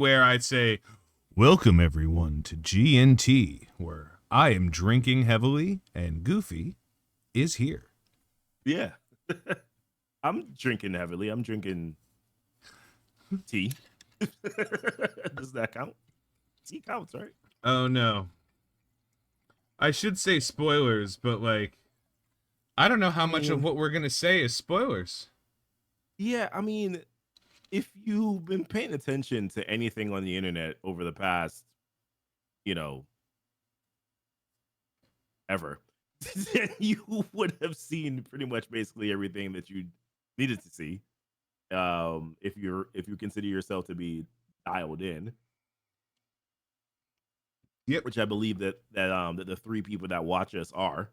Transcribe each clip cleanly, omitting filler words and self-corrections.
where I'd say, "Welcome everyone to GnT, where I am drinking heavily and Goofy is here." Yeah. I'm drinking heavily. I'm drinking tea. Does that count? Tea counts, right? Oh no. I should say spoilers, but I don't know how I much of mean, what we're going to say is spoilers. yeah, I mean, if you've been paying attention to anything on the internet over the past, you know, ever, then you would have seen pretty much basically everything that you needed to see. If you consider yourself to be dialed in, Yep. which I believe that the three people that watch us are,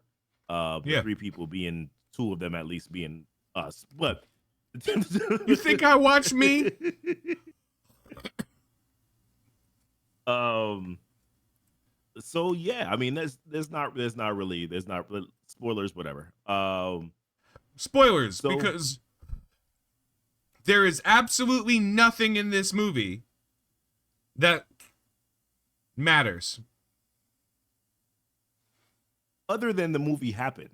the Yeah. three people being two of them at least being us. But You think I watch me? um, so yeah, I mean, there's not spoilers, whatever. Spoilers, So because there is absolutely nothing in this movie that matters. other than the movie happened,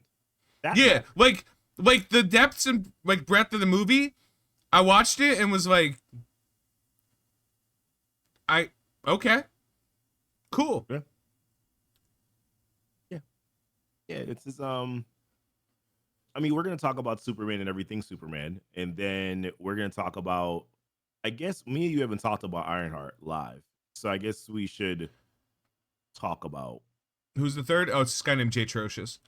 that Yeah, matters. like the depths and breadth of the movie. I watched it and was like, I okay, cool. Yeah, yeah, yeah. It's just I mean, we're gonna talk about Superman and everything Superman, and then we're gonna talk about. I guess me and you haven't talked about Ironheart live, so I guess we should talk about. Who's the third? Oh, it's this guy named Jay Trocious.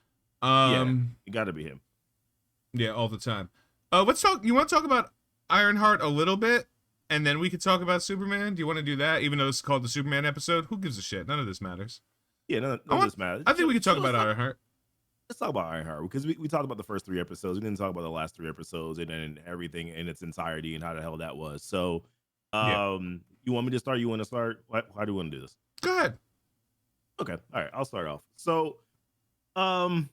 Yeah, Um, it got to be him. yeah, all the time. Let's talk. You want to talk about Ironheart a little bit, and then we could talk about Superman. Do you want to do that? Even though it's called the Superman episode, who gives a shit? None of this matters. Yeah, I none of want. this matters. I think we could talk So about Ironheart. let's talk about Ironheart because we talked about the first three episodes. We didn't talk about the last three episodes and then everything in its entirety and how the hell that was. So, Yeah. you want me to start? You want to start? How do you want to do this? Go ahead. Okay, all right, I'll start off. So, um,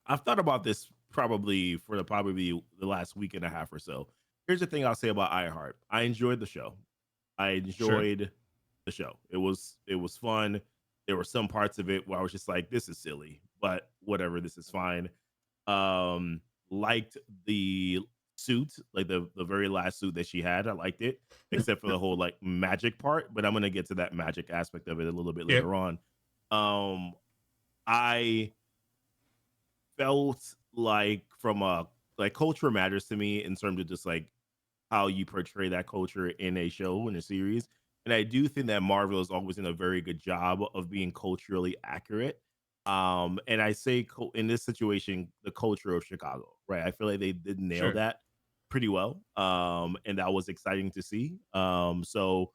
I've thought about this probably the last week and a half or so. Here's the thing I'll say about Ironheart. I enjoyed the show. I Sure. enjoyed the show. It was fun. There were some parts of it where I was just like, this is silly, but whatever, this is fine. Liked the suit, like the very last suit that she had. I liked it, except for the whole like magic part. But I'm gonna get to that magic aspect of it a little bit Yeah. later on. Um, I felt like from a like culture matters to me in terms of just like how you portray that culture in a show in a series. And I do think that Marvel has always done a very good job of being culturally accurate. And I say in this situation, the culture of Chicago, right? I feel like they did nail Sure. that pretty well. And that was exciting to see. So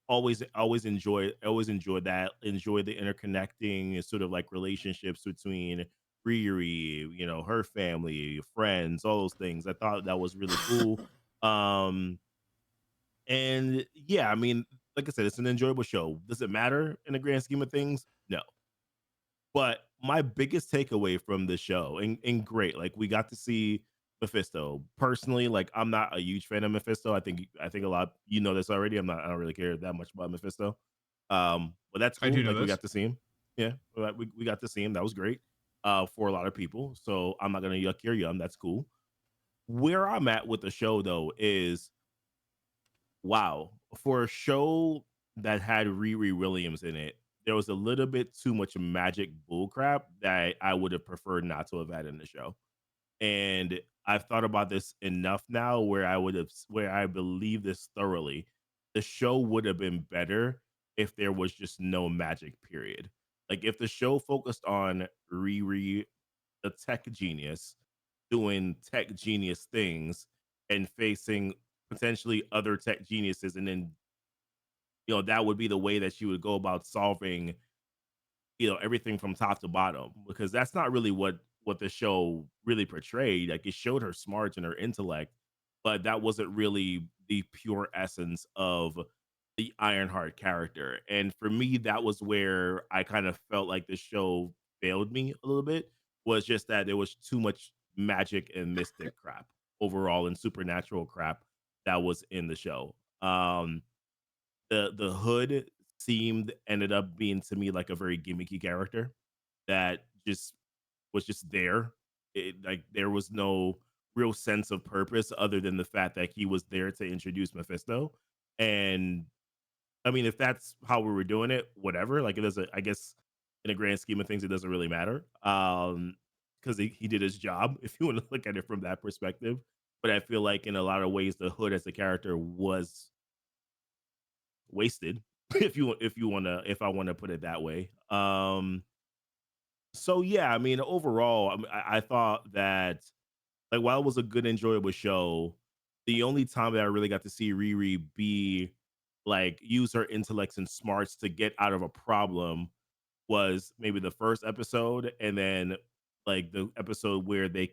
always enjoyed that. Enjoy the interconnecting sort of like relationships between Riri, her family, friends, all those things. I thought that was really cool. Um, and yeah, I mean, like I said, it's an enjoyable show. Does it matter in the grand scheme of things? No. But my biggest takeaway from the show, and great, like we got to see Mephisto. Personally, like I'm not a huge fan of Mephisto. I think a lot this already. I don't really care that much about Mephisto. But that's I cool. do know Like we this. got to see him. Yeah, we got to see him. That was great. For a lot of people. So I'm not gonna yuck your yum. That's cool. Where I'm at with the show though is wow, for a show that had Riri Williams in it, there was a little bit too much magic bullcrap that I would have preferred not to have had in the show. And I've thought about this enough now where I believe this thoroughly. The show would have been better if there was just no magic, period. Like if the show focused on Riri, the tech genius, doing tech genius things and facing potentially other tech geniuses, and then that would be the way that she would go about solving everything from top to bottom, because that's not really what the show really portrayed. Like it showed her smarts and her intellect, but that wasn't really the pure essence of the Ironheart character. And for me, that was where I kind of felt like the show failed me a little bit, was just that there was too much magic and mystic crap overall and supernatural crap that was in the show. the Hood ended up being to me like a very gimmicky character that just was just there. Like there was no real sense of purpose other than the fact that he was there to introduce Mephisto. And I mean, if that's how we were doing it, whatever. Like it doesn't. I guess in a grand scheme of things, it doesn't really matter. Because he did his job. If you want to look at it from that perspective, but I feel like in a lot of ways, the Hood as a character was wasted. If I want to put it that way. So yeah, I mean, overall, I thought that like while it was a good, enjoyable show, the only time that I really got to see Riri be like use her intellects and smarts to get out of a problem was maybe the first episode, and then like the episode where the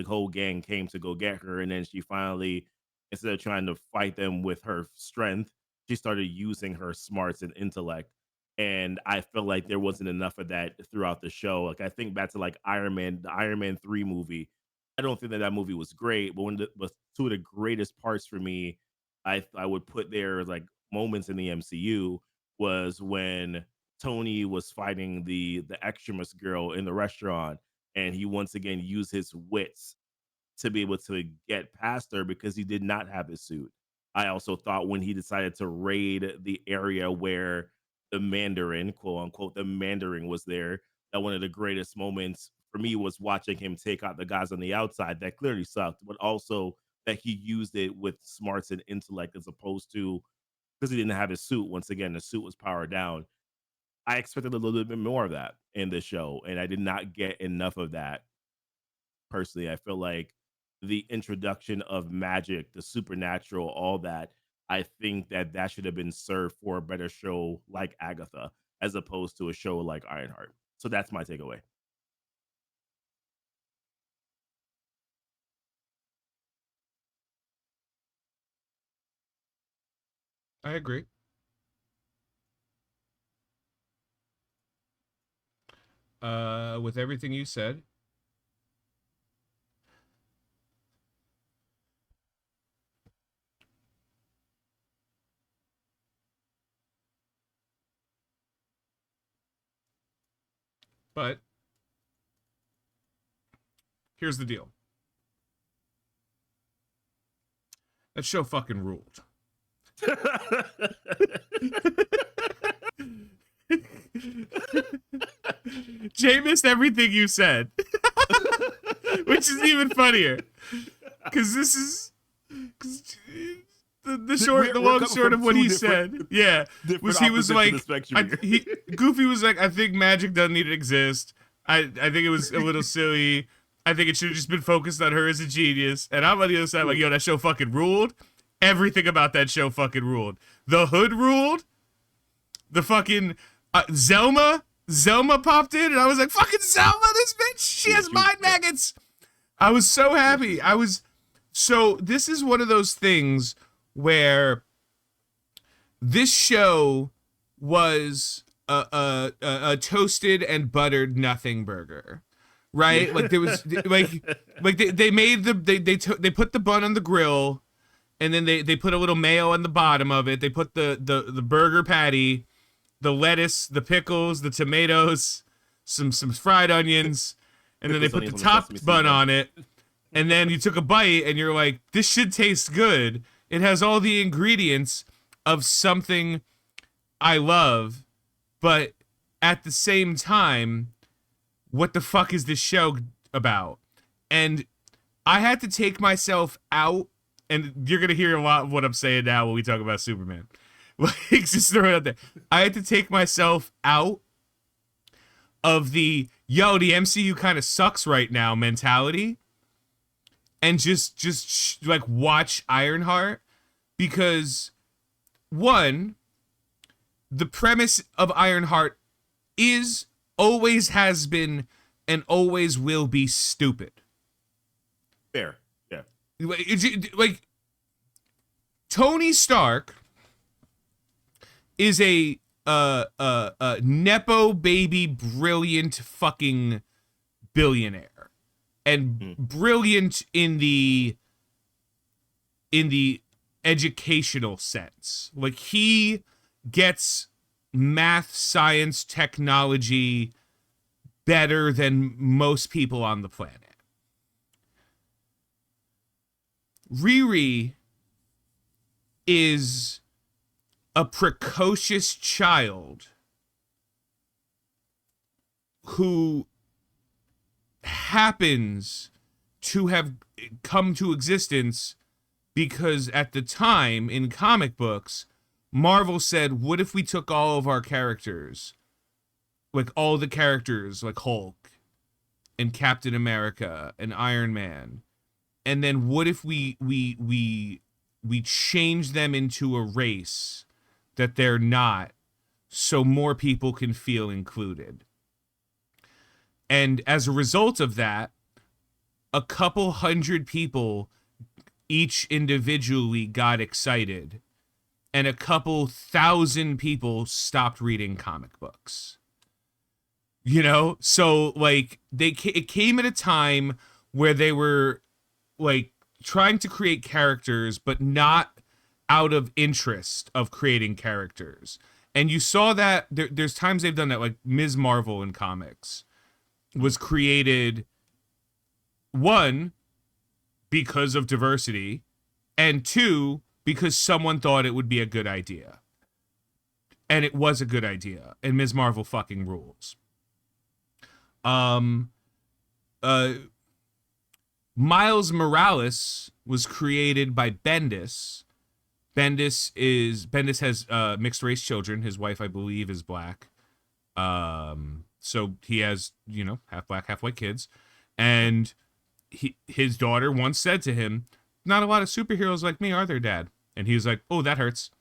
whole gang came to go get her, and then she finally, instead of trying to fight them with her strength, she started using her smarts and intellect. And I felt like there wasn't enough of that throughout the show. Like I think back to like Iron Man, the Iron Man 3 movie. I don't think that that movie was great, but but two of the greatest parts for me, I would put there like moments in the MCU was when Tony was fighting the extremis girl in the restaurant, and he once again used his wits to be able to get past her because he did not have his suit. I also thought when he decided to raid the area where the Mandarin, quote unquote, the Mandarin was there, that one of the greatest moments for me was watching him take out the guys on the outside that clearly sucked, but also that he used it with smarts and intellect as opposed to because he didn't have his suit. Once again, the suit was powered down. I expected a little bit more of that in the show, and I did not get enough of that. Personally, I feel like the introduction of magic, the supernatural, all that, I think that that should have been served for a better show like Agatha, as opposed to a show like Ironheart. So that's my takeaway. I agree. With everything you said. But here's the deal. That show fucking ruled. Jay missed everything you said, which is even funnier. Because this is the long short of what he said. Yeah, was he was like, Goofy was like, I think magic doesn't need to exist. I think it was a little silly. I think it should have just been focused on her as a genius. And I'm on the other side, like, yo, that show fucking ruled. Everything about that show fucking ruled. The Hood ruled. The fucking Zelma popped in, and I was like, fucking Zelma, this bitch, she has mind maggots. I was so happy. This is one of those things where this show was a toasted and buttered nothing burger, right? Like there was like they made they put the bun on the grill, and then they put a little mayo on the bottom of it. They put the burger patty, the lettuce, the pickles, the tomatoes, some fried onions, and then they put the top bun on it. And then you took a bite and you're like, this should taste good. It has all the ingredients of something I love, but at the same time, what the fuck is this show about? And I had to take myself out, and you're going to hear a lot of what I'm saying now when we talk about Superman. Like, just throw it out there. I had to take myself out of the MCU kind of sucks right now mentality, and just like watch Ironheart, because one, the premise of Ironheart is, always has been, and always will be stupid. Fair, yeah. Like Tony Stark is a nepo baby brilliant fucking billionaire, and brilliant in the educational sense. Like, he gets math, science, technology better than most people on the planet. Riri is a precocious child who happens to have come to existence because at the time in comic books, Marvel said, what if we took all of our characters, like all the characters like Hulk and Captain America and Iron Man, and then what if we change them into a race that they're not, so more people can feel included. And as a result of that, a couple hundred people each individually got excited, and a couple thousand people stopped reading comic books. You know? So, like, it came at a time where they were, like, trying to create characters, but not out of interest of creating characters. And you saw that there's times they've done that, like Ms. Marvel in comics was created, one, because of diversity, and two, because someone thought it would be a good idea. And it was a good idea. And Ms. Marvel fucking rules. Miles Morales was created by Bendis. Bendis has mixed race children. His wife, I believe, is black. So he has, you know, half black, half white kids. And his daughter once said to him, not a lot of superheroes like me, are there, Dad? And he was like, oh, that hurts.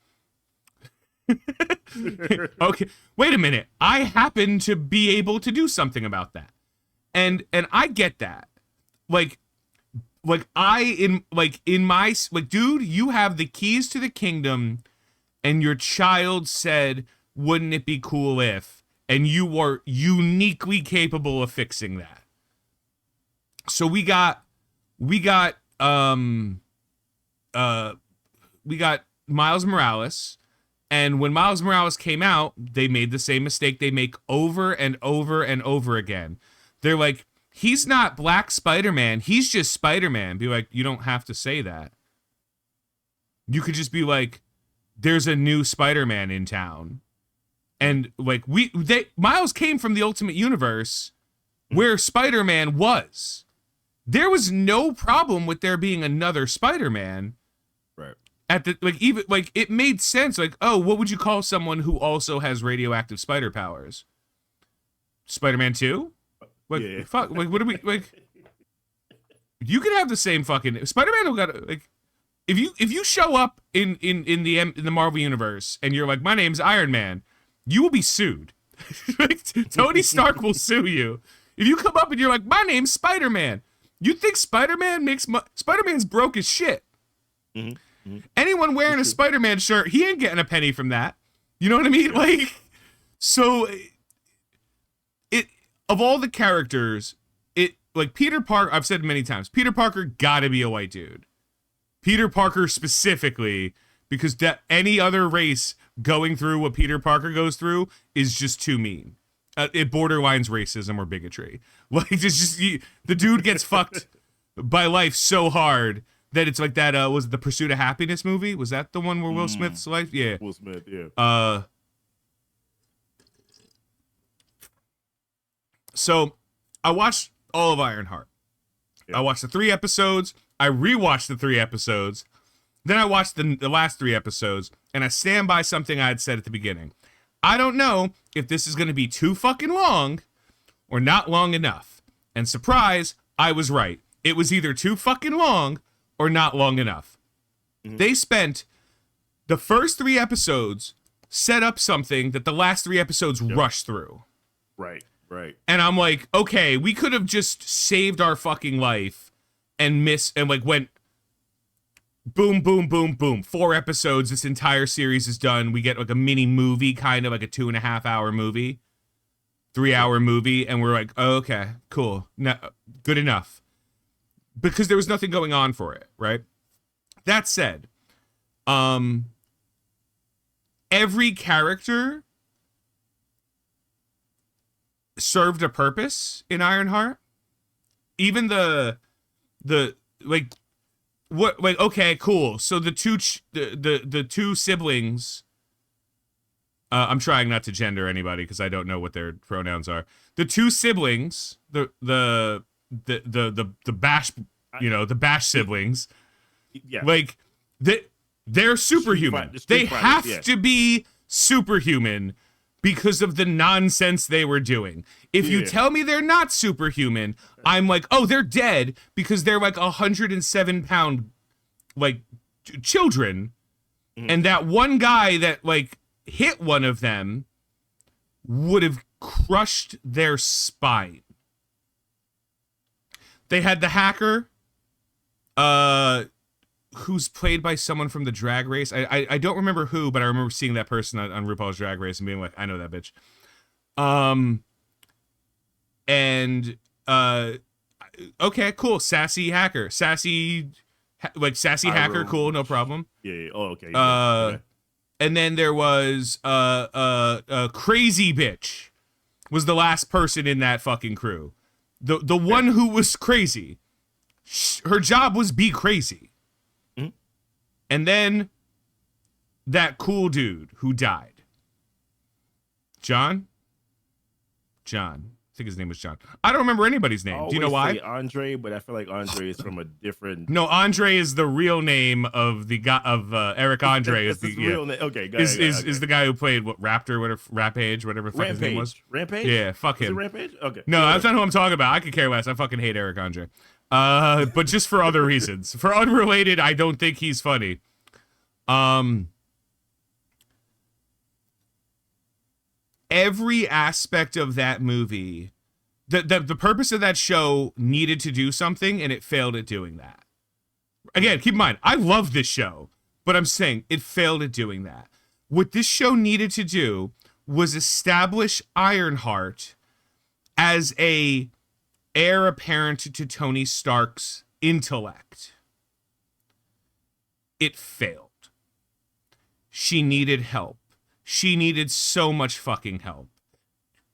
Okay, wait a minute. I happen to be able to do something about that. And I get that. Like, dude, you have the keys to the kingdom, and your child said, wouldn't it be cool if, and you are uniquely capable of fixing that. So we got Miles Morales, and when Miles Morales came out, they made the same mistake they make over and over and over again. They're like, he's not Black Spider-Man, he's just Spider-Man. Be like, you don't have to say that. You could just be like, there's a new Spider-Man in town. And like Miles came from the Ultimate Universe where Spider-Man was. There was no problem with there being another Spider-Man. Right. At the even it made sense. Like, oh, what would you call someone who also has radioactive spider powers? Spider-Man 2? Like, yeah. Fuck, like, what do we, like, you could have the same fucking, Spider-Man got, like, if you show up in the Marvel Universe, and you're like, my name's Iron Man, you will be sued. Like, Tony Stark will sue you. If you come up and you're like, my name's Spider-Man, you think Spider-Man's broke as shit. Mm-hmm. Mm-hmm. Anyone wearing a Spider-Man shirt, he ain't getting a penny from that. You know what I mean? Like, so, of all the characters, like Peter Parker, I've said many times, Peter Parker gotta be a white dude. Peter Parker specifically, because any other race going through what Peter Parker goes through is just too mean. It borderlines racism or bigotry. Like, it's just, the dude gets fucked by life so hard that it's like that, was it the Pursuit of Happiness movie? Was that the one where Will Smith's life? Yeah. Will Smith, yeah. So I watched all of Ironheart. Yeah. I watched the 3 episodes. I rewatched the 3 episodes. Then I watched the last 3 episodes, and I stand by something I had said at the beginning. I don't know if this is going to be too fucking long or not long enough. And surprise, I was right. It was either too fucking long or not long enough. Mm-hmm. They spent the first 3 episodes set up something that the last 3 episodes rushed through. Right. Right. And I'm like, okay, we could have just saved our fucking life and went boom, boom, boom, boom. 4 episodes. This entire series is done. We get like a mini movie, kind of like a 2.5 hour movie, 3 hour movie. And we're like, oh, okay, cool. No, good enough. Because there was nothing going on for it. Right. That said, Every character served a purpose in Ironheart. Even the like what like okay, cool. So the two siblings. I'm trying not to gender anybody because I don't know what their pronouns are. The two siblings, the Bash, the Bash siblings, yeah, like they're superhuman. They have to be superhuman because of the nonsense they were doing. If you tell me they're not superhuman, I'm like, oh, they're dead because they're like 107-pound like children, and that one guy that like hit one of them would have crushed their spine. They had the hacker, who's played by someone from the Drag Race. I don't remember who, but I remember seeing that person on RuPaul's Drag Race and being like, I know that bitch. Okay, cool. Sassy hacker. Sassy hacker, cool, no problem. Yeah. Oh, okay. Okay. And then there was Crazy Bitch was the last person in that fucking crew. The one who was crazy. Her job was be crazy. Mm-hmm. And then that cool dude who died. John? I think his name was John. I don't remember anybody's name. Do you know why? Andre, but I feel like Andre is from a different. No, Andre is the real name of the guy of Eric Andre. Is the real name? Okay, is the guy who played what Raptor, whatever Rapage, whatever the fuck his name was. Rampage. Yeah, fuck him. Rampage. Okay. No, that's not who I'm talking about. I could care less. I fucking hate Eric Andre. But just for other reasons, for unrelated, I don't think he's funny. Every aspect of that movie, the purpose of that show needed to do something, and it failed at doing that. Again, keep in mind, I love this show, but I'm saying it failed at doing that. What this show needed to do was establish Ironheart as a heir apparent to Tony Stark's intellect. It failed. She needed help. She needed so much fucking help.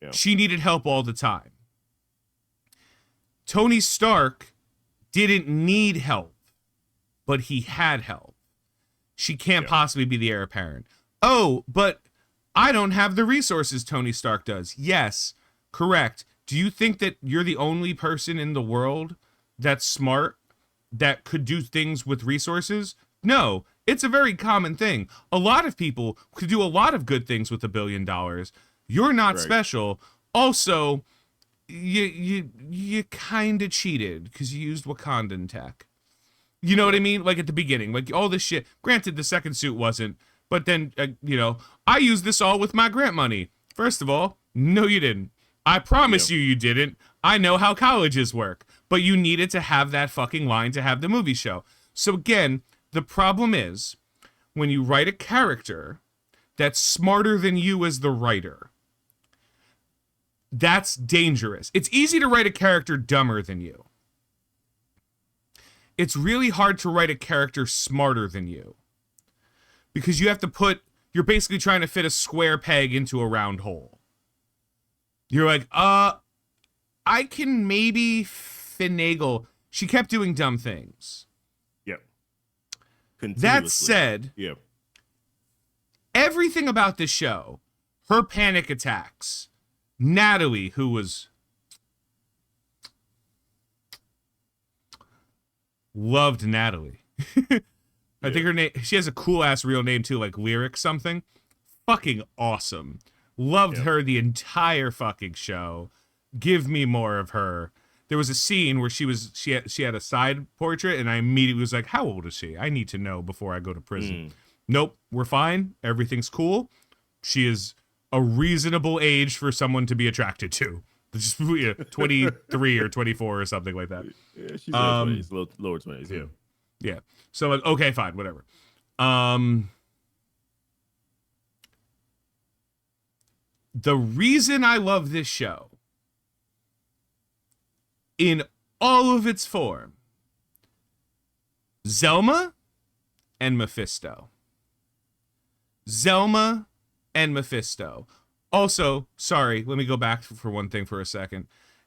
Yeah. She needed help all the time. Tony Stark didn't need help, but he had help. She can't possibly be the heir apparent. Oh, but I don't have the resources Tony Stark does. Yes, correct. Do you think that you're the only person in the world that's smart that could do things with resources? No, it's a very common thing. A lot of people could do a lot of good things with $1 billion. You're not special. Also, you kind of cheated because you used Wakandan tech. You know what I mean? Like at the beginning, like all this shit. Granted, the second suit wasn't, but then, I used this all with my grant money. First of all, no, you didn't. I promise you didn't. I know how colleges work, but you needed to have that fucking line to have the movie show. So again, the problem is when you write a character that's smarter than you as the writer, that's dangerous. It's easy to write a character dumber than you. It's really hard to write a character smarter than you. Because you're basically trying to fit a square peg into a round hole. You're like, I can maybe finagle. She kept doing dumb things. Yep. That said, everything about this show, her panic attacks, Natalie, who was loved Natalie. I think her name, she has a cool ass real name too, like Lyric something. Fucking awesome. Loved her the entire fucking show. Give me more of her. There was a scene where she had a side portrait, and I immediately was like, how old is she? I need to know before I go to prison. Nope, we're fine. Everything's cool. She is a reasonable age for someone to be attracted to. Just 23 or 24 or something like that. Yeah, she's lower 20s, lower 20s, Yeah. So like, okay, fine, whatever. The reason I love this show in all of its form, Zelma and Mephisto. Zelma and Mephisto. Also, sorry, let me go back for one thing for a second.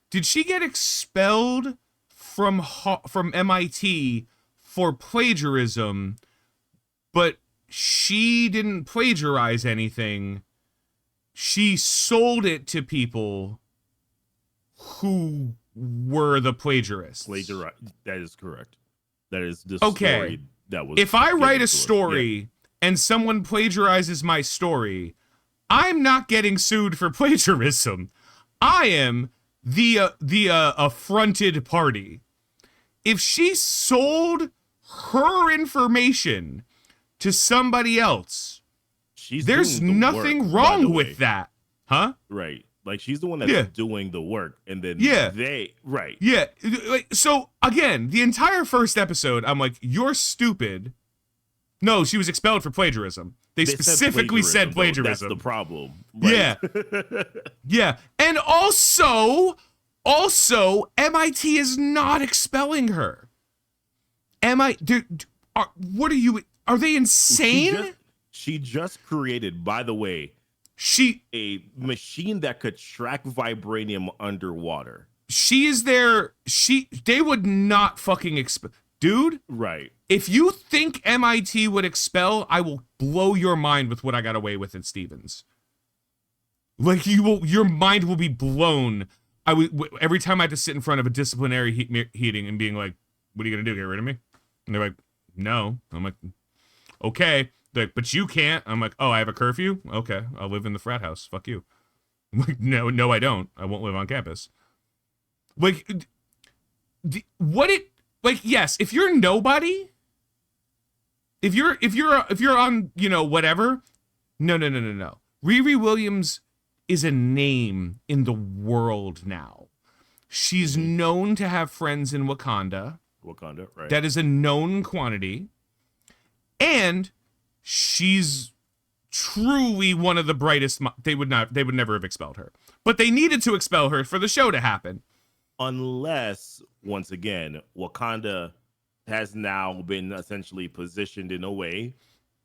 Did she get expelled from MIT for plagiarism, but she didn't plagiarize anything? She sold it to people who were the plagiarists. That is correct. That is the story that was. If I write a story and someone plagiarizes my story, I'm not getting sued for plagiarism. I am the affronted party. If she sold her information to somebody else, there's nothing wrong with that. Huh? Right. Like, she's the one that's doing the work, and then right. Yeah. So, again, the entire first episode, I'm like, you're stupid. No, she was expelled for plagiarism. They specifically said plagiarism. That's the problem. Right? Yeah. Yeah. And also, MIT is not expelling her. What are you, are they insane? She just created, by the way, a machine that could track vibranium underwater. They would not fucking expel. Dude. Right. If you think MIT would expel, I will blow your mind with what I got away with in Stevens. Like, your mind will be blown. Every time I had to sit in front of a disciplinary hearing and being like, what are you going to do? Get rid of me? And they're like, no. I'm like, okay. They're like, but you can't. I'm like, oh, I have a curfew? Okay. I'll live in the frat house. Fuck you. I'm like, no, I don't. I won't live on campus. Like, yes, if you're nobody, if you're on, whatever, no. Riri Williams is a name in the world now. She's known to have friends in Wakanda. Right. That is a known quantity. And she's truly one of the brightest. They would never have expelled her. But they needed to expel her for the show to happen. Unless, once again, Wakanda has now been essentially positioned in a way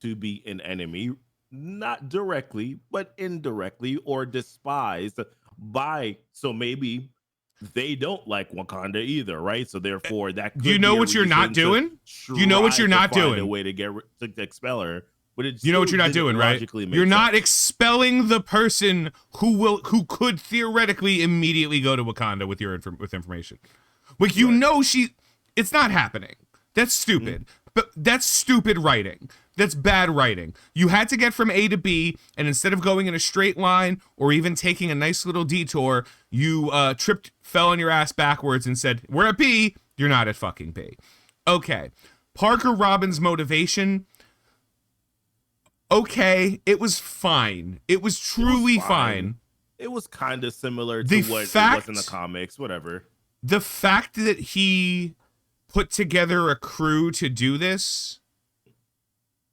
to be an enemy, not directly, but indirectly, or despised by, so maybe they don't like Wakanda either, right? So therefore, that could you know what you're not doing? You know what you're not doing? A way to expel her. But you know what you're not doing, right? You're not expelling the person who could theoretically immediately go to Wakanda with information. Like, it's not happening. That's stupid. But that's stupid writing. That's bad writing. You had to get from A to B, and instead of going in a straight line or even taking a nice little detour, you fell on your ass backwards and said, we're at B. You're not at fucking B. Okay. Parker Robin's motivation. Okay, it was fine. It was truly fine. It was kind of similar to what it was in the comics, whatever. The fact that he put together a crew to do this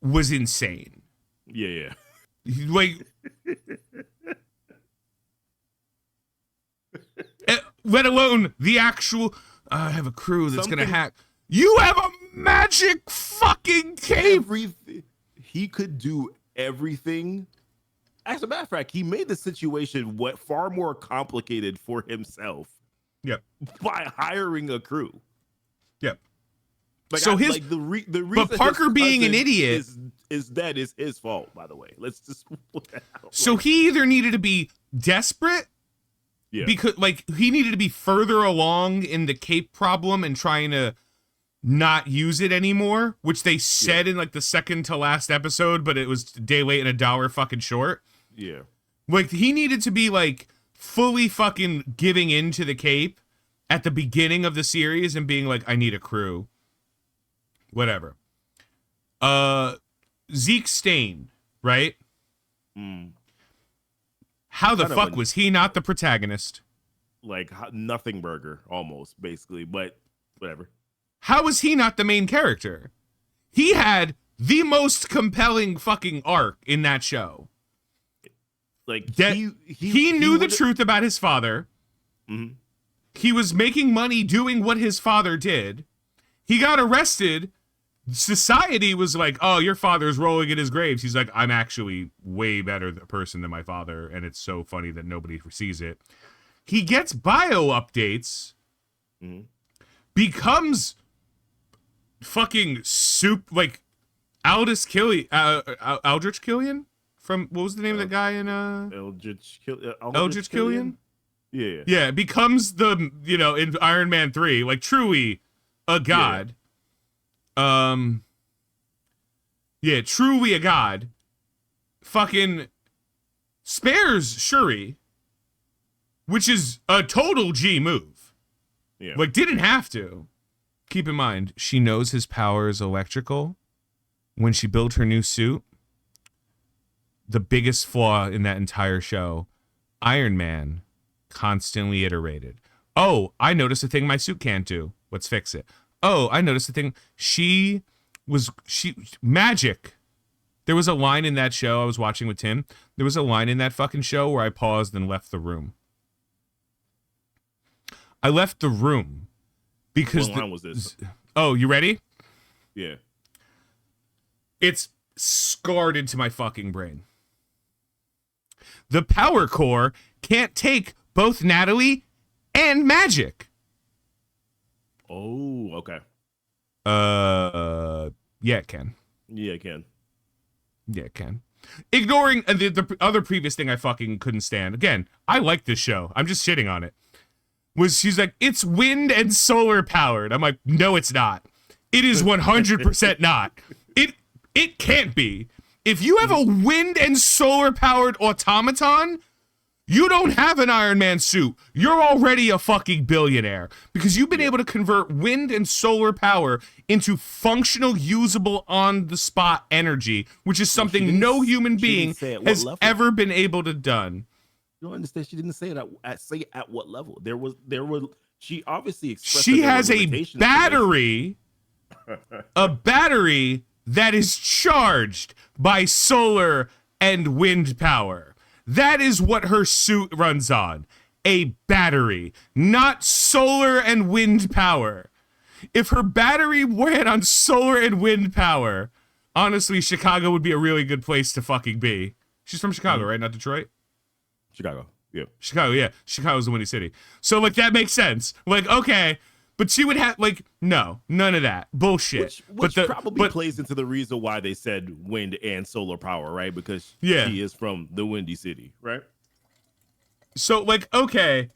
was insane. Yeah. Like, let alone the actual, I have a crew that's going to hack. You have a magic fucking cape. He could do everything. As a matter of fact, he made the situation far more complicated for himself. Yep. By hiring a crew. Yep. Like, so the reason, but Parker being an idiot is his fault. By the way, let's just put that out. So he either needed to be desperate, because he needed to be further along in the cape problem and trying to not use it anymore, which they said in the second to last episode, but it was a day late and $1 fucking short. Yeah. Like, he needed to be fully fucking giving into the cape at the beginning of the series and being like, I need a crew. Whatever. Zeke Stain, right? How the fuck was he not the protagonist? Like nothing burger, almost, basically, but whatever. How was he not the main character? He had the most compelling fucking arc in that show. Like, he knew the truth about his father. Mm-hmm. He was making money doing what his father did. He got arrested society was like, oh, your father's rolling in his grave. He's like, I'm actually way better person than my father, and it's so funny that nobody sees it. He gets bio updates, becomes fucking like Aldrich Killian from, what was the name of the guy in Aldrich Killian? Yeah, becomes the, in Iron Man 3, like truly a god. Truly a god. Fucking spares Shuri, which is a total G move. Yeah. Like, didn't have to. Keep in mind, she knows his power is electrical. When she built her new suit, the biggest flaw in that entire show, Iron Man constantly iterated. Oh, I noticed a thing my suit can't do. Let's fix it. Oh, I noticed a thing. Magic. There was a line in that show I was watching with Tim. There was a line in that fucking show where I paused and left the room. I left the room because... What line was this? Oh, you ready? Yeah. It's scarred into my fucking brain. The power core can't take both Natalie and Magic. Oh, okay. Yeah, it can. Yeah, it can. Yeah, it can. Ignoring the other previous thing I fucking couldn't stand. Again, I like this show. I'm just shitting on it. She's like, it's wind and solar powered. I'm like, no, it's not. It is 100% not. It can't be. If you have a wind and solar powered automaton, you don't have an Iron Man suit. You're already a fucking billionaire because you've been able to convert wind and solar power into functional, usable, on-the-spot energy, which is something no human being has ever been able to done. You don't understand. She didn't say it at what level. There was. She obviously expressed. She has a battery, that is charged by solar and wind power. That is what her suit runs on. A battery, not solar and wind power. If her battery ran on solar and wind power, honestly, Chicago would be a really good place to fucking be. She's from Chicago, right? Not Detroit? Chicago, yeah. Chicago, yeah. Chicago's the windy city. So, like, that makes sense. Like, okay, but she would have, like, no, none of that. Bullshit. Which probably plays into the reason why they said wind and solar power, right? Because she is from the windy city, right? So, like, okay.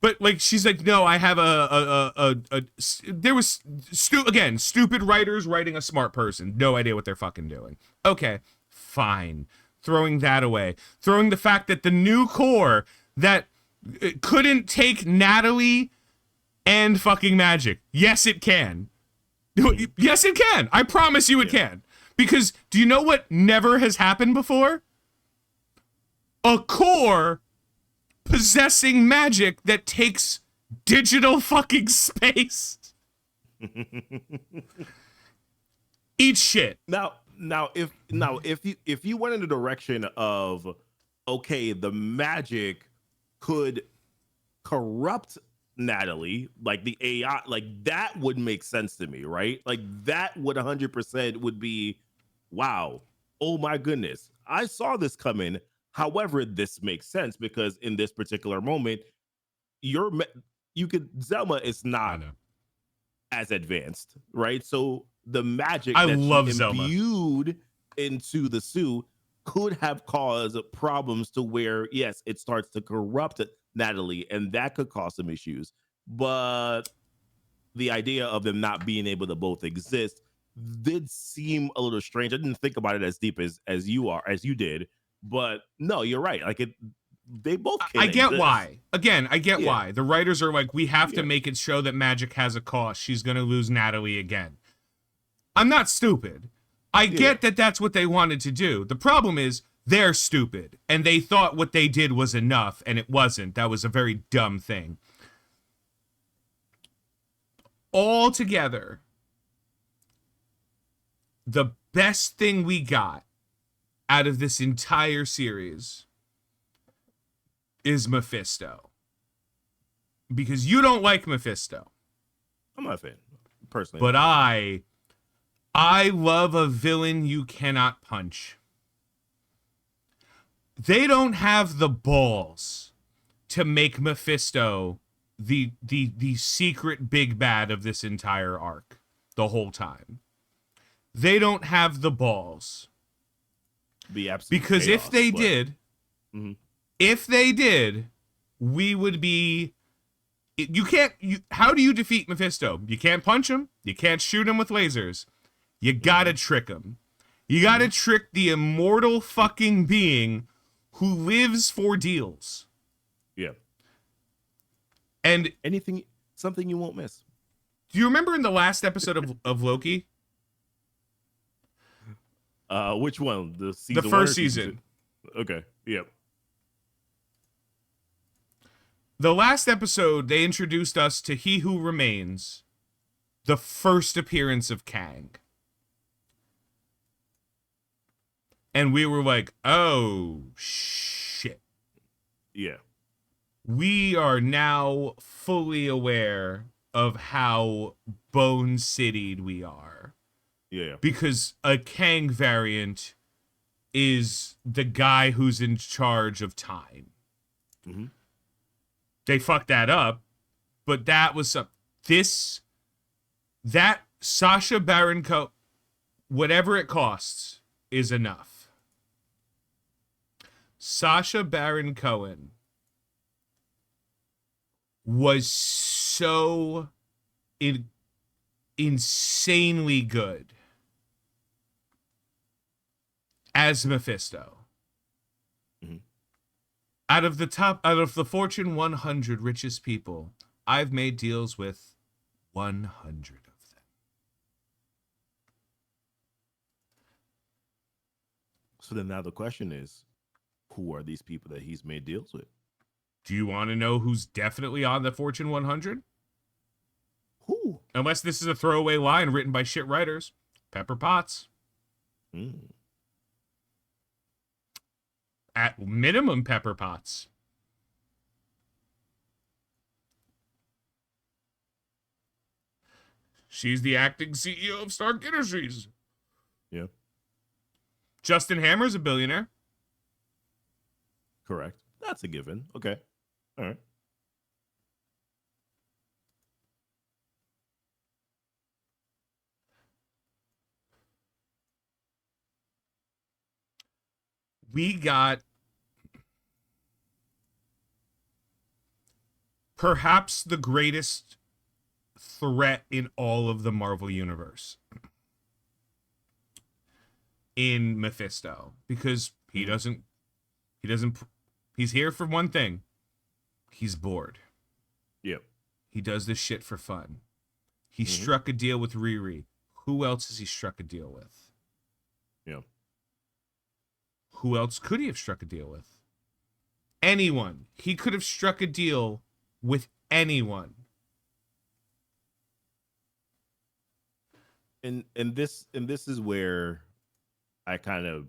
But, like, she's like, no, I have there was, stupid writers writing a smart person. No idea what they're fucking doing. Okay, fine. Throwing that away. Throwing the fact that the new core that couldn't take Natalie and fucking Magic. Yes, it can. Yes, it can. I promise you it can. Because do you know what never has happened before? A core possessing magic that takes digital fucking space. Eat shit. Now, if you went in the direction of, okay, the magic could corrupt Natalie, like the AI, like that would make sense to me, right? Like that would 100% would be, wow, oh my goodness, I saw this coming. However, this makes sense because in this particular moment, Zelma is not as advanced, right? So the magic I that love she imbued into the suit could have caused problems to where, yes, it starts to corrupt Natalie, and that could cause some issues. But the idea of them not being able to both exist did seem a little strange. I didn't think about it as deep as you did, but no, you're right. Like they both can I get exist. why. Again, I get why. The writers are like, we have to make it show that magic has a cost. She's going to lose Natalie again. I'm not stupid. I get that that's what they wanted to do. The problem is they're stupid, and they thought what they did was enough, and it wasn't. That was a very dumb thing. Altogether, the best thing we got out of this entire series is Mephisto. Because you don't like Mephisto. I'm not a fan, personally. But I I love a villain you cannot punch. They don't have the balls to make Mephisto the secret big bad of this entire arc the whole time. They don't have the balls. Be absolute Because chaos, if they did, we would be. How do you defeat Mephisto? You can't punch him. You can't shoot him with lasers. You gotta trick him. You gotta trick the immortal fucking being who lives for deals. Yeah. And something you won't miss. Do you remember in the last episode of Loki? Which one? The first season. Okay. Yep. The last episode, they introduced us to He Who Remains, the first appearance of Kang. And we were like, oh, shit. Yeah. We are now fully aware of how bone-cityed we are. Yeah. Because a Kang variant is the guy who's in charge of time. Mm-hmm. They fucked that up, but that was some. That Sacha Baron Cohen, whatever it costs, is enough. Sacha Baron Cohen was so insanely good as Mephisto. Out of the Fortune 100 richest people, I've made deals with 100 of them. So then now the question is, who are these people that he's made deals with? Do you want to know who's definitely on the Fortune 100? Who? Unless this is a throwaway line written by shit writers. Pepper Potts. At minimum, Pepper Potts. She's the acting CEO of Stark Industries. Yeah. Justin Hammer's a billionaire. Correct. That's a given. Okay. All right. We got perhaps the greatest threat in all of the Marvel universe in Mephisto, because he's here for one thing. He's bored. Yep. He does this shit for fun. He struck a deal with Riri. Who else has he struck a deal with? Yeah. Who else could he have struck a deal with? Anyone. He could have struck a deal with anyone. And this is where I kind of,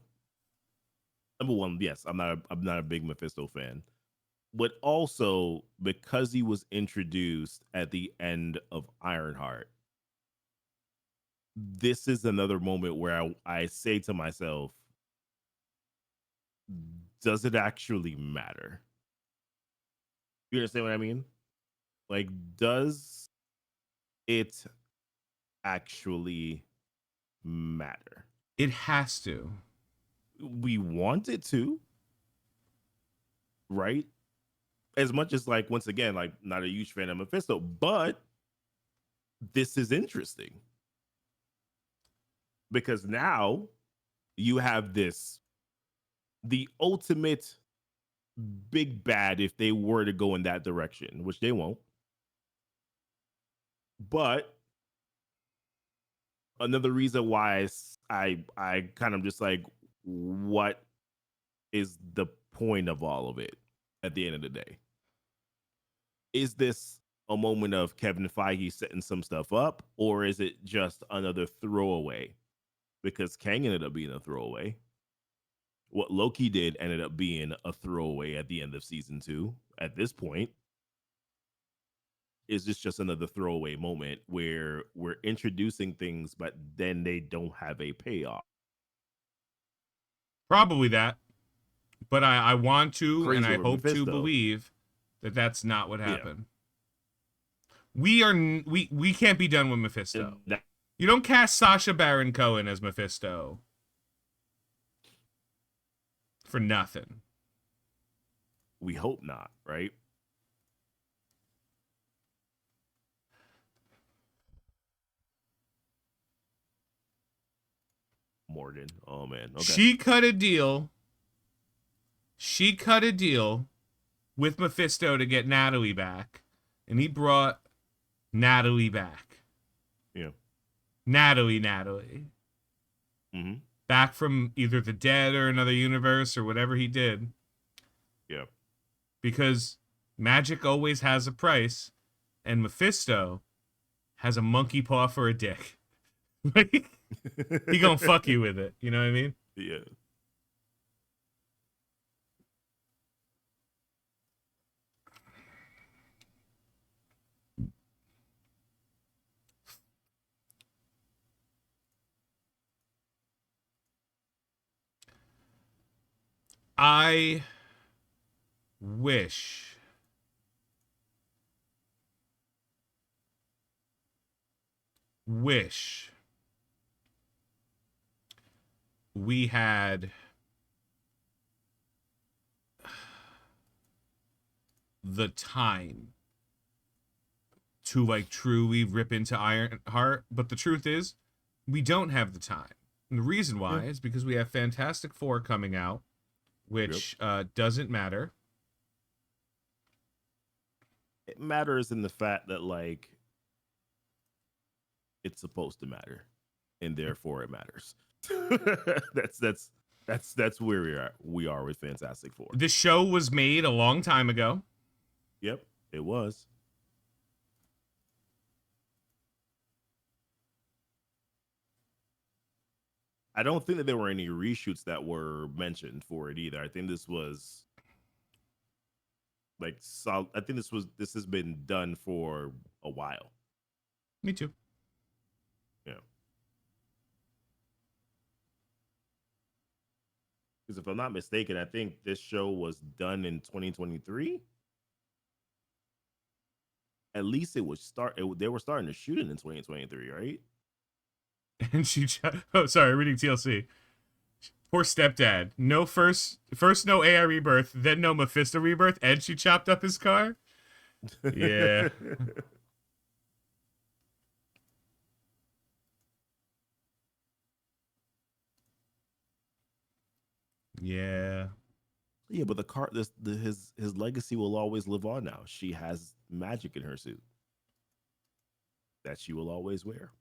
number one, yes, I'm not a big Mephisto fan, but also because he was introduced at the end of Ironheart, this is another moment where I say to myself, does it actually matter? You understand what I mean? Like, does it actually matter? It has to. We want it to, right? As much as, like, once again, like, not a huge fan of Mephisto, but this is interesting because now you have the ultimate big bad if they were to go in that direction, which they won't. But another reason why I kind of just like, what is the point of all of it at the end of the day? Is this a moment of Kevin Feige setting some stuff up, or is it just another throwaway? Because Kang ended up being a throwaway. What Loki did ended up being a throwaway at the end of season 2 at this point. is this just another throwaway moment where we're introducing things, but then they don't have a payoff? Probably that. But I want to, and Crazy I over hope to Mephisto. believe that that's not what Yeah. happened. We can't be done with Mephisto. And You don't cast Sacha Baron Cohen as Mephisto for nothing. we hope not, right? Morgan. Oh man. Okay. She cut a deal. She cut a deal with Mephisto to get Natalie back, and he brought Natalie back. Yeah. Natalie. Mm-hmm. Back from either the dead or another universe or whatever he did. Yeah. Because magic always has a price, and Mephisto has a monkey paw for a dick. Like, he gonna fuck you with it. You know what I mean? Yeah. I wish we had the time to like truly rip into Ironheart, but the truth is we don't have the time. And the reason why is because we have Fantastic Four coming out, which doesn't matter. It matters in the fact that like it's supposed to matter, and therefore it matters. that's where we are with Fantastic Four. The show was made a long time ago. Yep, it was. I don't think that there were any reshoots that were mentioned for it either. I think this was like I think this has been done for a while. Me too. Yeah. Because if I'm not mistaken, I think this show was done in 2023. At least it was they were starting to shoot it in 2023, right? And sorry, reading TLC. Poor stepdad. No first no AI rebirth, then no Mephisto rebirth, and she chopped up his car. Yeah. Yeah. Yeah, but his legacy will always live on now. She has magic in her suit that she will always wear.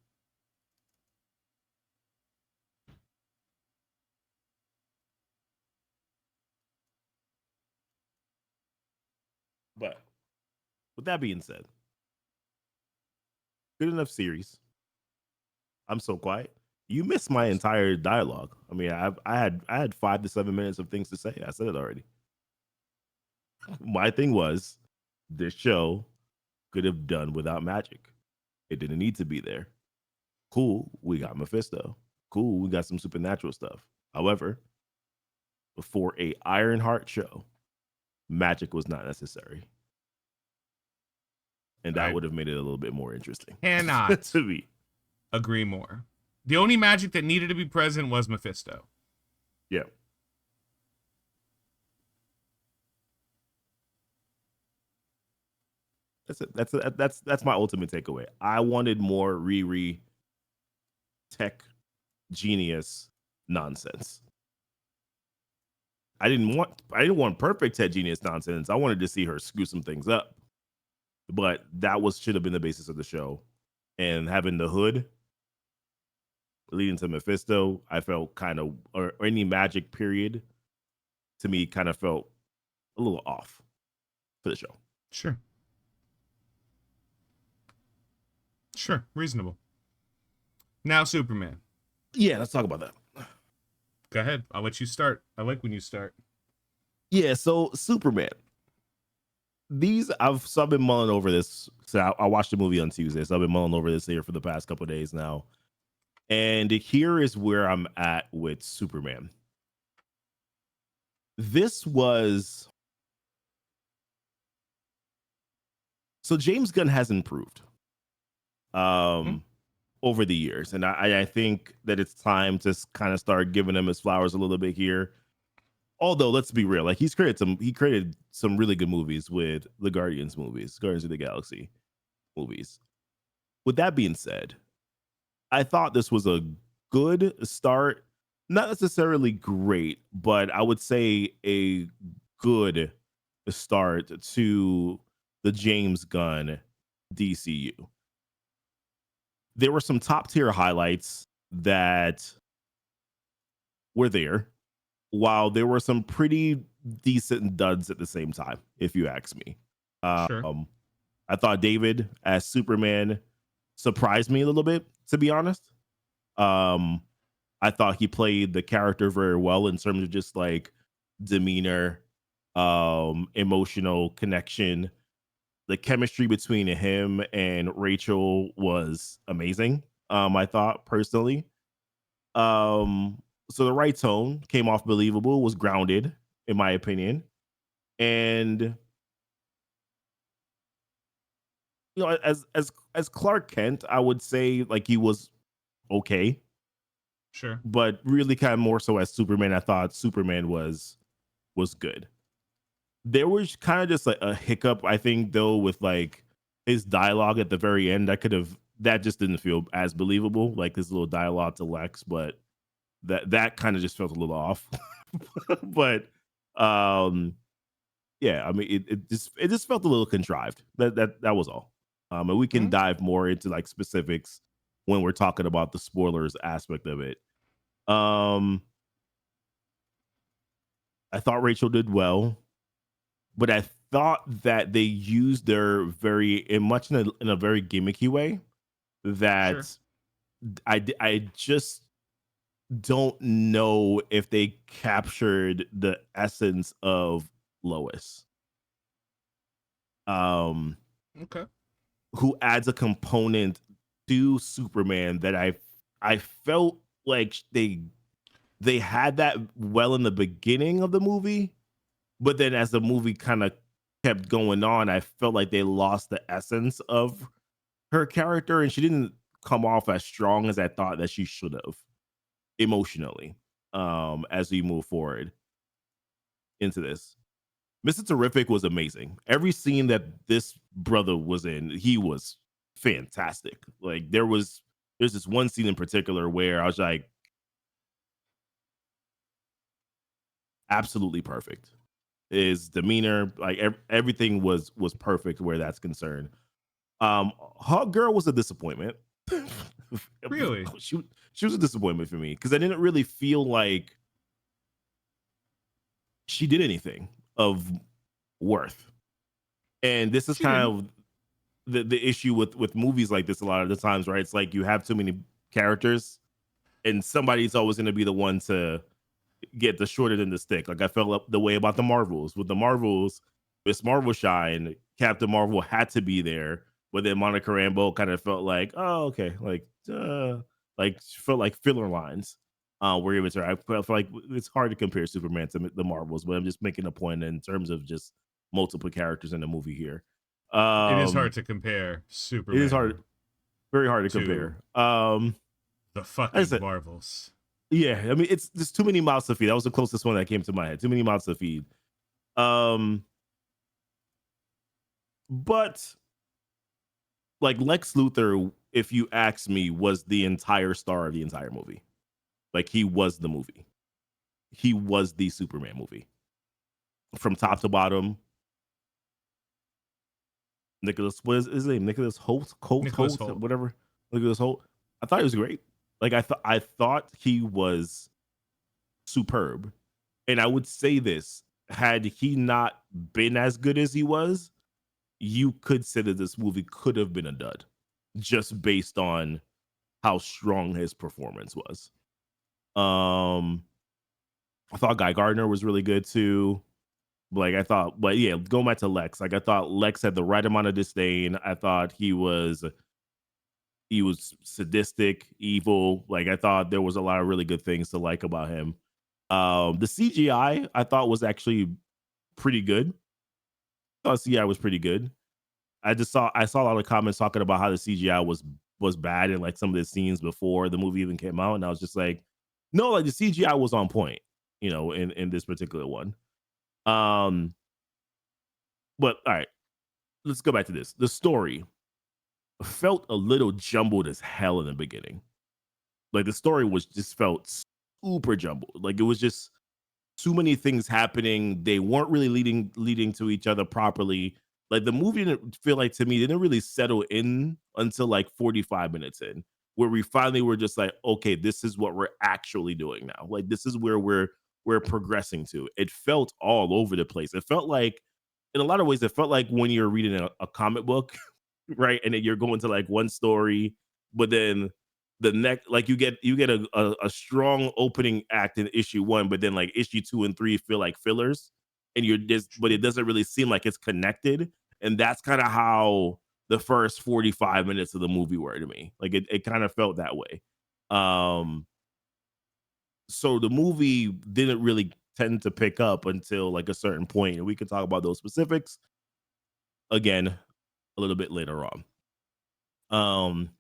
But with that being said, good enough series. I'm so quiet. You missed my entire dialogue. I mean, I had 5 to 7 minutes of things to say. I said it already. My thing was this show could have done without magic. It didn't need to be there. Cool, we got Mephisto. Cool, we got some supernatural stuff. However, for a Ironheart show, magic was not necessary. And that would have made it a little bit more interesting. Cannot to me. Agree more. The only magic that needed to be present was Mephisto. Yeah. That's my ultimate takeaway. I wanted more Riri tech genius nonsense. I didn't want perfect tech genius nonsense. I wanted to see her screw some things up. But that should have been the basis of the show. And having the hood leading to Mephisto, I felt kind of, or any magic period, to me kind of felt a little off for the show. Sure. Reasonable. Now Superman. Yeah, let's talk about that. Go ahead. I'll let you start. I like when you start. Yeah, so Superman. I've been mulling over this. So I watched the movie on Tuesday, so I've been mulling over this here for the past couple of days now. And here is where I'm at with Superman. This was so James Gunn has improved Hmm? over the years, and I think that it's time to kind of start giving him his flowers a little bit here. Although let's be real, like he created some really good movies with the Guardians of the Galaxy movies. With that being said, I thought this was a good start. Not necessarily great, but I would say a good start to the James Gunn DCU. There were some top tier highlights that were there, while there were some pretty decent duds at the same time, if you ask me. Sure. I thought David as Superman surprised me a little bit, to be honest. Um, I thought he played the character very well in terms of just like demeanor, emotional connection. The chemistry between him and Rachel was amazing. I thought personally. Um, so the right tone came off believable, was grounded, in my opinion. And as Clark Kent, I would say like he was okay, Sure. but really kind of more so as Superman, I thought Superman was good. There was kind of just like a hiccup, I think, though, with like his dialogue at the very end. That just didn't feel as believable, like his little dialogue to Lex, but that kind of just felt a little off. But um yeah, I mean it just felt a little contrived. That was all. And we can Okay. dive more into like specifics when we're talking about the spoilers aspect of it. Um I thought Rachel did well, but I thought that they used their very in much in a very gimmicky way Sure. that I just don't know if they captured the essence of Lois. Um Okay. who adds a component to Superman that I felt like they had that well in the beginning of the movie, but then as the movie kind of kept going on, I felt like they lost the essence of her character, and she didn't come off as strong as I thought that she should have emotionally. As we move forward into this, Mr. Terrific was amazing. Every scene that this brother was in, he was fantastic. Like there's this one scene in particular where I was like, absolutely perfect. His demeanor, like everything was perfect where that's concerned. Hug Girl was a disappointment. Really? she she was a disappointment for me because I didn't really feel like she did anything of worth. And this is She kind didn't. of the issue with movies like this a lot of the times, right? It's like you have too many characters, and somebody's always going to be the one to get the shorter than the stick. Like I felt up the way about the Marvels. With the Marvels, Miss Marvel shine, Captain Marvel had to be there, but then Monica Rambeau kind of felt like, oh, okay, like felt like filler lines. Were given to her. I felt like it's hard to compare Superman to the Marvels, but I'm just making a point in terms of just multiple characters in the movie here. It is Um, hard to compare it is hard, Superman very hard to to compare. the Like I fucking said, Marvels. yeah, I mean, it's just too many mouths to feed. That was the closest one that came to my head. Too many mouths to feed. Um, but like Lex Luthor, if you ask me, was the entire star of the entire movie. Like he was the movie. He was the Superman movie from top to bottom. Nicholas, what is his name? Nicholas Nicholas Holt, Holt. whatever. Nicholas Holt. I thought he was great. Like I thought he was superb. And I would say this: had he not been as good as he was, you could say that this movie could have been a dud, just based on how strong his performance was. Um, I thought Guy Gardner was really good too. Like I thought, but yeah, going back to Lex, like I thought Lex had the right amount of disdain. I thought he was sadistic, evil. Like I thought there was a lot of really good things to like about him. The CGI I thought was actually pretty good. I thought CGI was pretty good. I saw a lot of comments talking about how the CGI was bad in like some of the scenes before the movie even came out, and I was just like, no, like the CGI was on point, in this particular one. Um, but all right, let's go back to this. The story felt a little jumbled as hell in the beginning. Like the story was just felt super jumbled. Like it was just too many things happening. They weren't really leading to each other properly. Like the movie didn't feel like, to me, didn't really settle in until like 45 minutes in, where we finally were just like, okay, this is what we're actually doing now. Like this is where we're progressing to. It felt all over the place. It felt like, in a lot of ways, it felt like when you're reading a comic book, right? And then you're going to like one story, but then the next, like you get a strong opening act in issue one, but then like issue two and three feel like fillers, and you're just, but it doesn't really seem like it's connected. And that's kind of how the first 45 minutes of the movie were to me. Like it kind of felt that way. Um, so the movie didn't really tend to pick up until like a certain point, and we can talk about those specifics again a little bit later on. Um,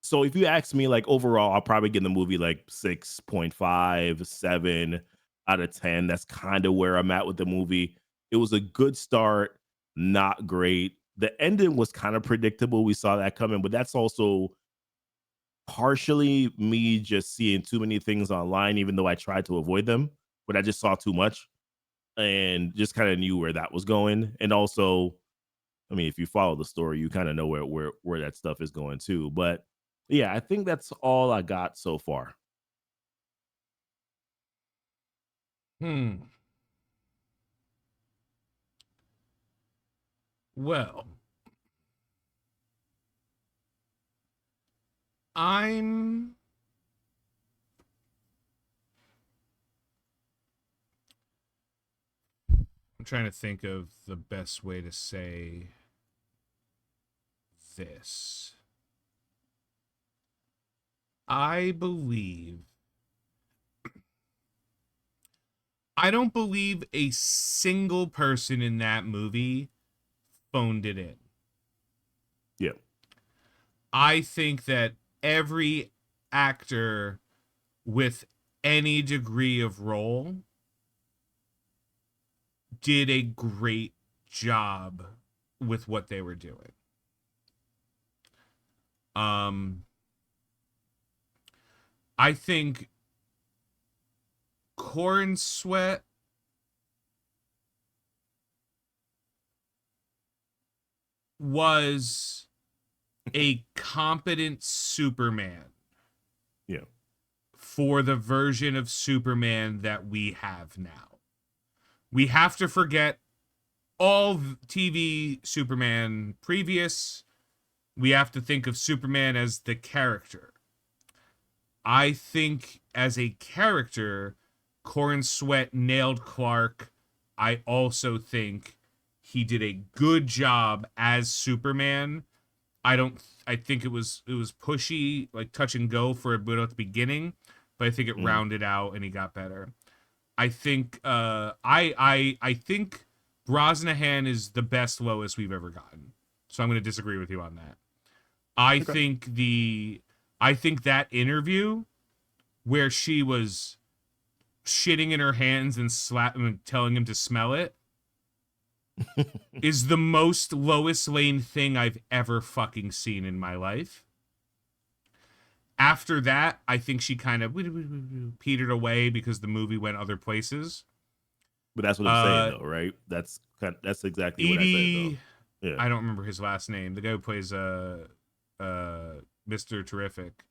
so if you ask me, like overall, I'll probably give the movie like 6.5, 7 out of 10. That's kind of where I'm at with the movie. It was a good start, not great. The ending was kind of predictable. We saw that coming, but that's also partially me just seeing too many things online, even though I tried to avoid them, but I just saw too much and just kind of knew where that was going. And also, I mean, if you follow the story, you kind of know where that stuff is going too. But yeah, I think that's all I got so far. Hmm. Well, I'm I'm trying to think of the best way to say this. I believe I don't believe a single person in that movie phoned it in. Yeah. I think that every actor with any degree of role did a great job with what they were doing. I think Corn Sweat was a competent Superman Yeah. for the version of Superman that we have now. We have to forget all TV Superman previous. We have to think of Superman as the character. I think as a character, Corn Sweat nailed Clark. I also think he did a good job as Superman. I think it was pushy, like touch and go for a bit at the beginning, but I think it Mhm. rounded out and he got better. I think I think Brosnahan is the best Lois we've ever gotten. So I'm going to disagree with you on that. I Okay. think the I think that interview where she was shitting in her hands and telling him to smell it is the most Lois Lane thing I've ever fucking seen in my life. After that, I think she kind of petered away because the movie went other places. But that's what I'm saying Uh, though, right? That's exactly what I said though. Edie, Yeah. I don't remember his last name. The guy who plays Mr. Terrific.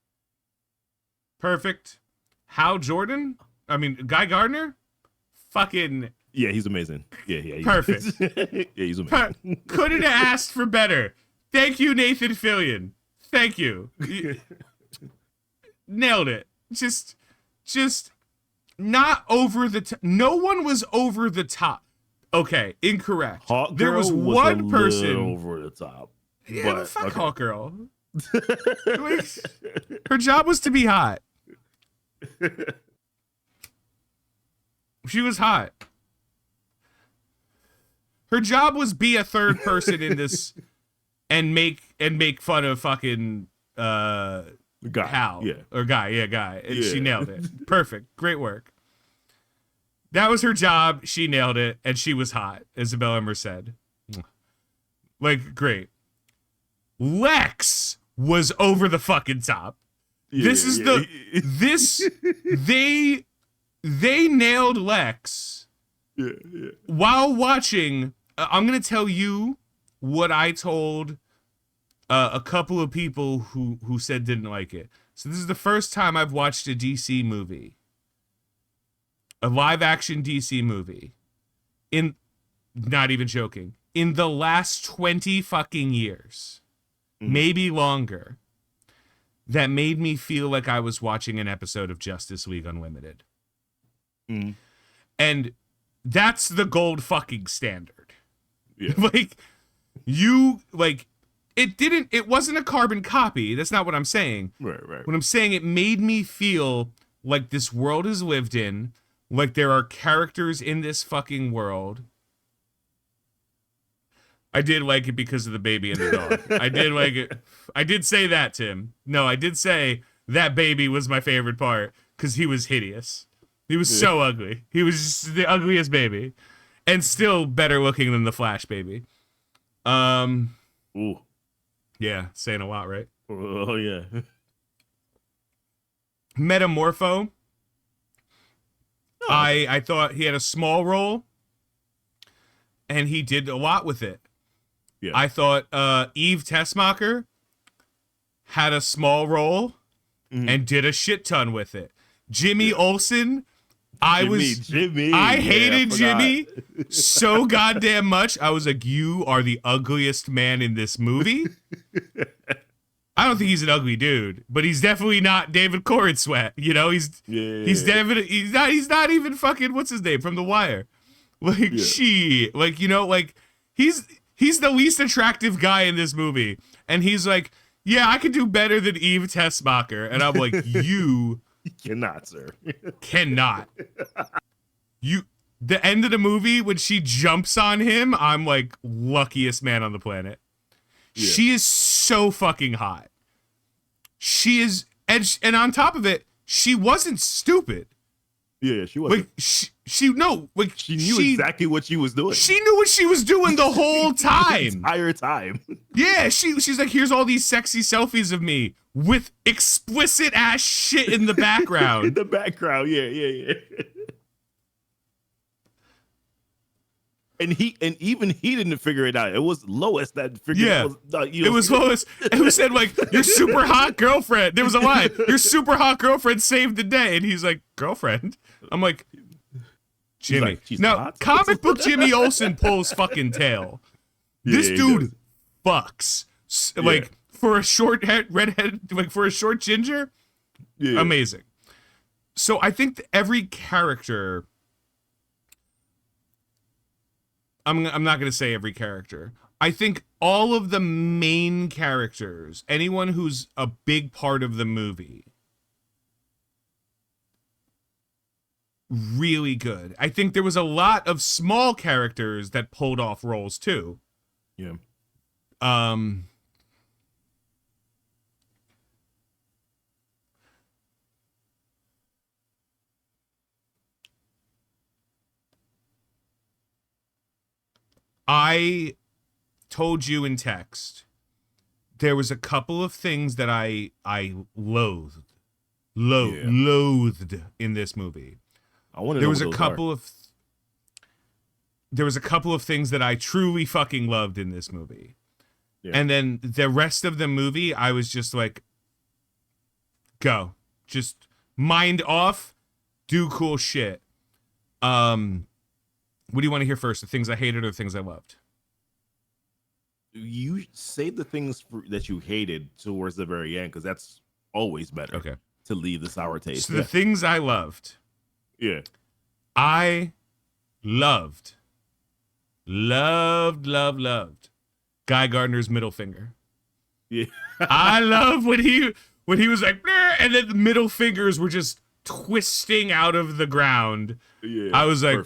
Perfect. Hal Jordan? I mean, Guy Gardner? Fucking Yeah, he's amazing. Yeah, perfect. yeah, he's amazing. Couldn't have asked for better. Thank you, Nathan Fillion. Thank you. Nailed it. Just not over the top. No one was over the top. Okay, incorrect. Hawk There Girl was was one a person little over the top. Yeah, but fuck okay. Hawk Girl. Like, her job was to be hot. She was hot. Her job was be a third person in this and make fun of fucking Guy. Hal. Yeah. Or Guy. Yeah, Guy. And Yeah. she nailed it. Perfect. Great work. That was her job. She nailed it. And she was hot, Isabel Emmer said. Like, great. Lex was over the fucking top. They nailed Lex. Yeah. While watching, I'm gonna tell you what I told a couple of people who said didn't like it. So this is the first time I've watched a DC movie, a live action DC movie, in, not even joking, in the last 20 fucking years, maybe longer, that made me feel like I was watching an episode of Justice League Unlimited. And that's the gold fucking standard. Yeah. It wasn't a carbon copy. That's not what I'm saying. Right. What I'm saying, it made me feel like this world is lived in, like there are characters in this fucking world. I did like it because of the baby and the dog. I did like it. I did say that, Tim. No, I did say that baby was my favorite part because he was hideous. He was so ugly. He was just the ugliest baby, and still better looking than the Flash baby. Ooh. Yeah, saying a lot, right? Oh yeah. Metamorpho. I thought he had a small role, and he did a lot with it. Yeah. I thought Eve Tessmacher had a small role and did a shit ton with it. Jimmy Olsen, I hated Jimmy so goddamn much. I was like, you are the ugliest man in this movie. I don't think he's an ugly dude, but he's definitely not David Corenswet. You know, he's not even fucking, what's his name from The Wire. Like, he's the least attractive guy in this movie. And he's like, yeah, I could do better than Eve Tessmacher. And I'm like, you cannot, sir. Cannot. The end of the movie when she jumps on him, I'm like, luckiest man on the planet. Yeah. She is so fucking hot. She is, and on top of it, she wasn't stupid. Yeah, she wasn't. Like, she knew exactly what she was doing. She knew what she was doing the whole time. The entire time. Yeah, she's like, here's all these sexy selfies of me with explicit ass shit in the background. In the background, yeah. And even he didn't figure it out. It was Lois that figured it out. It was Lois who said, like, your super hot girlfriend. There was a line. Your super hot girlfriend saved the day. And he's like, girlfriend? I'm like, Jimmy. Now, comic book Jimmy Olsen pulls fucking tail. This dude fucks. Like, for a short redhead, like, for a short ginger, amazing. So I think that every character... I'm not going to say every character. I think all of the main characters, anyone who's a big part of the movie, really good. I think there was a lot of small characters that pulled off roles too. Yeah. I told you in text, there was a couple of things that I loathed in this movie. There was a couple of things that I truly fucking loved in this movie. Yeah. And then the rest of the movie, I was just like, go. Just mind off, do cool shit. What do you want to hear first? The things I hated or the things I loved? You say the things that you hated towards the very end, because that's always better. Okay. To leave the sour taste. So the things I loved. Yeah. I loved Loved Guy Gardner's middle finger. Yeah. I love when he was like, "Nah," and then the middle fingers were just twisting out of the ground. Yeah. I was like,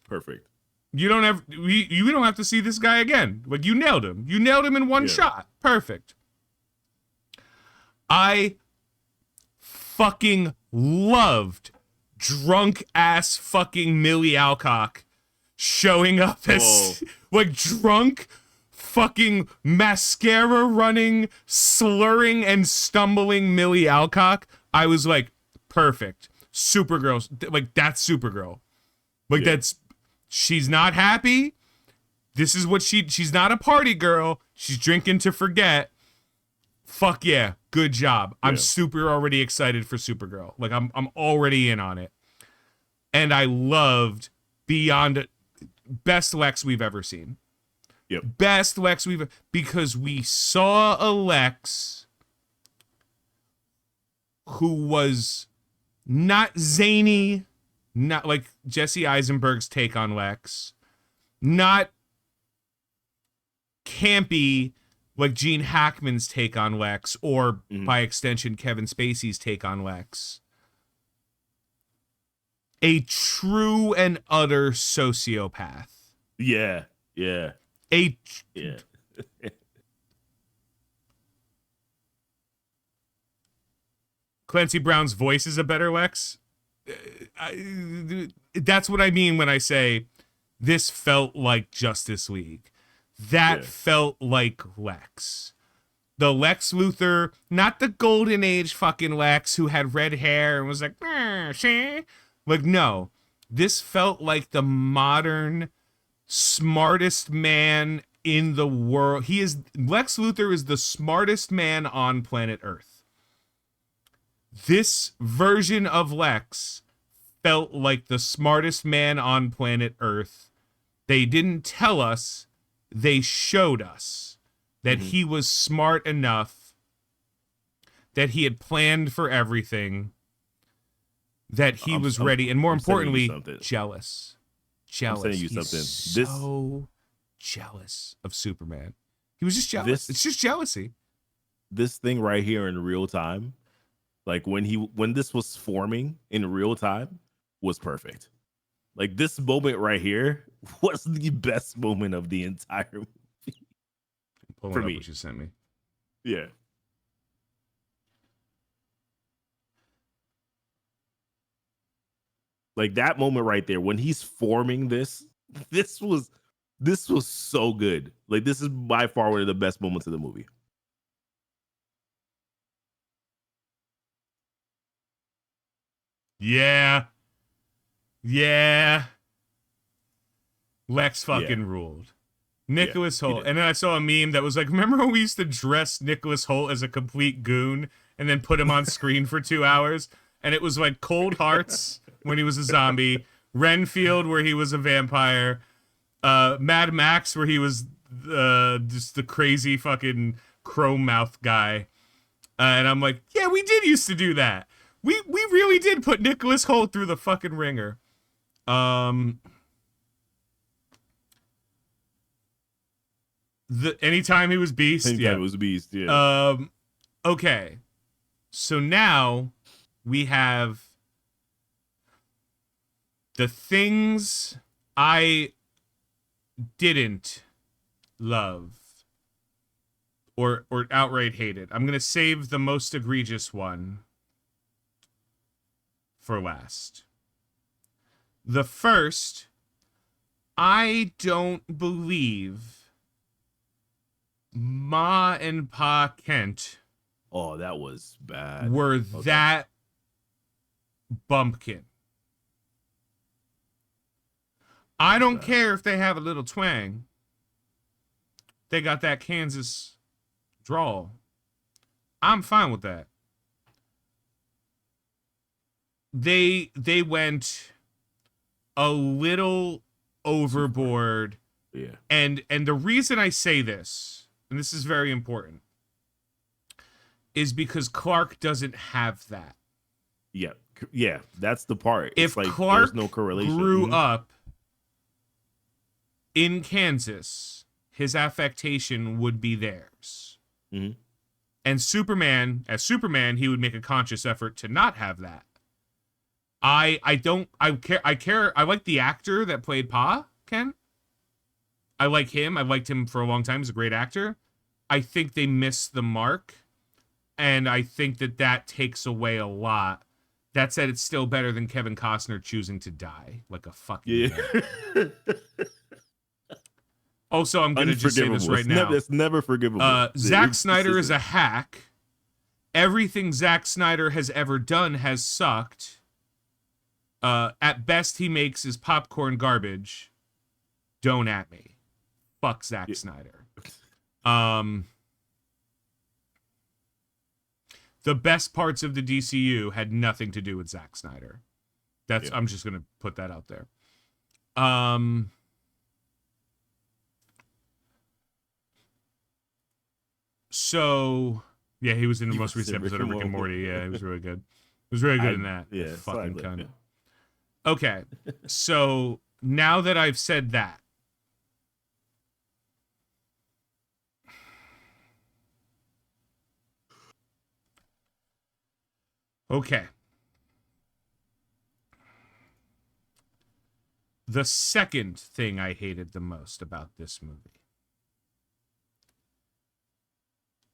perfect. You don't have to see this guy again. Like, you nailed him. You nailed him in one shot. Perfect. I fucking loved drunk ass fucking Millie Alcock showing up as like drunk fucking mascara running, slurring and stumbling Millie Alcock. I was like, perfect. Supergirl, like that's Supergirl. Like she's not happy. This is what she's not a party girl. She's drinking to forget. Fuck yeah. Good job. I'm super already excited for Supergirl. Like I'm already in on it. And I loved beyond best Lex we've ever seen. Yep. Best Lex because we saw a Lex who was not zany, not like Jesse Eisenberg's take on Lex, not campy like Gene Hackman's take on Lex, or by extension Kevin Spacey's take on Lex. A true and utter sociopath. Yeah. Clancy Brown's voice is a better Lex. That's what I mean when I say this felt like Justice League. That felt like Lex. The Lex Luthor, not the Golden Age fucking Lex who had red hair and was like, see? Like, no. This felt like the modern, smartest man in the world. Lex Luthor is the smartest man on planet Earth. This version of Lex felt like the smartest man on planet Earth. They didn't tell us. They showed us that he was smart enough, that he had planned for everything, that he was ready, and more importantly, jealous. I'm saying you He's something. So jealous of Superman. He was just jealous. It's just jealousy. This thing right here in real time, like when this was forming in real time, was perfect. Like this moment right here was the best moment of the entire movie. For me, what you sent me. Yeah. Like that moment right there when he's forming this was so good. Like this is by far one of the best moments of the movie. Yeah. Lex fucking ruled. Nicholas Hoult. And then I saw a meme that was like, remember when we used to dress Nicholas Hoult as a complete goon and then put him on screen for 2 hours? And it was like Cold Hearts when he was a zombie, Renfield where he was a vampire, Mad Max where he was just the crazy fucking crow mouth guy. And I'm like, yeah, we did used to do that. We really did put Nicholas Hoult through the fucking ringer. Anytime he was Beast. Anytime it was Beast, yeah. Okay. So now we have the things I didn't love or outright hated. I'm going to save the most egregious one for last. The first, I don't believe Ma and Pa Kent that was bad. Were that bumpkin. I don't care if they have a little twang. They got that Kansas drawl. I'm fine with that. They went a little overboard. Yeah. And the reason I say this, and this is very important, is because Clark doesn't have that. Yeah, that's the part. If it's like Clark there's no correlation. grew up in Kansas, his affectation would be theirs. Mm-hmm. And Superman, as Superman, he would make a conscious effort to not have that. I like the actor that played Pa, Ken. I like him. I've liked him for a long time. He's a great actor. I think they missed the mark, and I think that takes away a lot. That said, it's still better than Kevin Costner choosing to die like a fucking man. Also, I'm going to just say this right now. It's never forgivable. Zack Snyder is a hack. Everything Zack Snyder has ever done has sucked. At best, he makes his popcorn garbage. Don't at me. Fuck Zack Snyder. The best parts of the DCU had nothing to do with Zack Snyder. I'm just going to put that out there. So, yeah, he was in the most recent episode of Rick and Morty. Yeah, he was really good. He was really good in that. Yeah, fucking cunt. Yeah. Okay, so now that I've said that, okay. The second thing I hated the most about this movie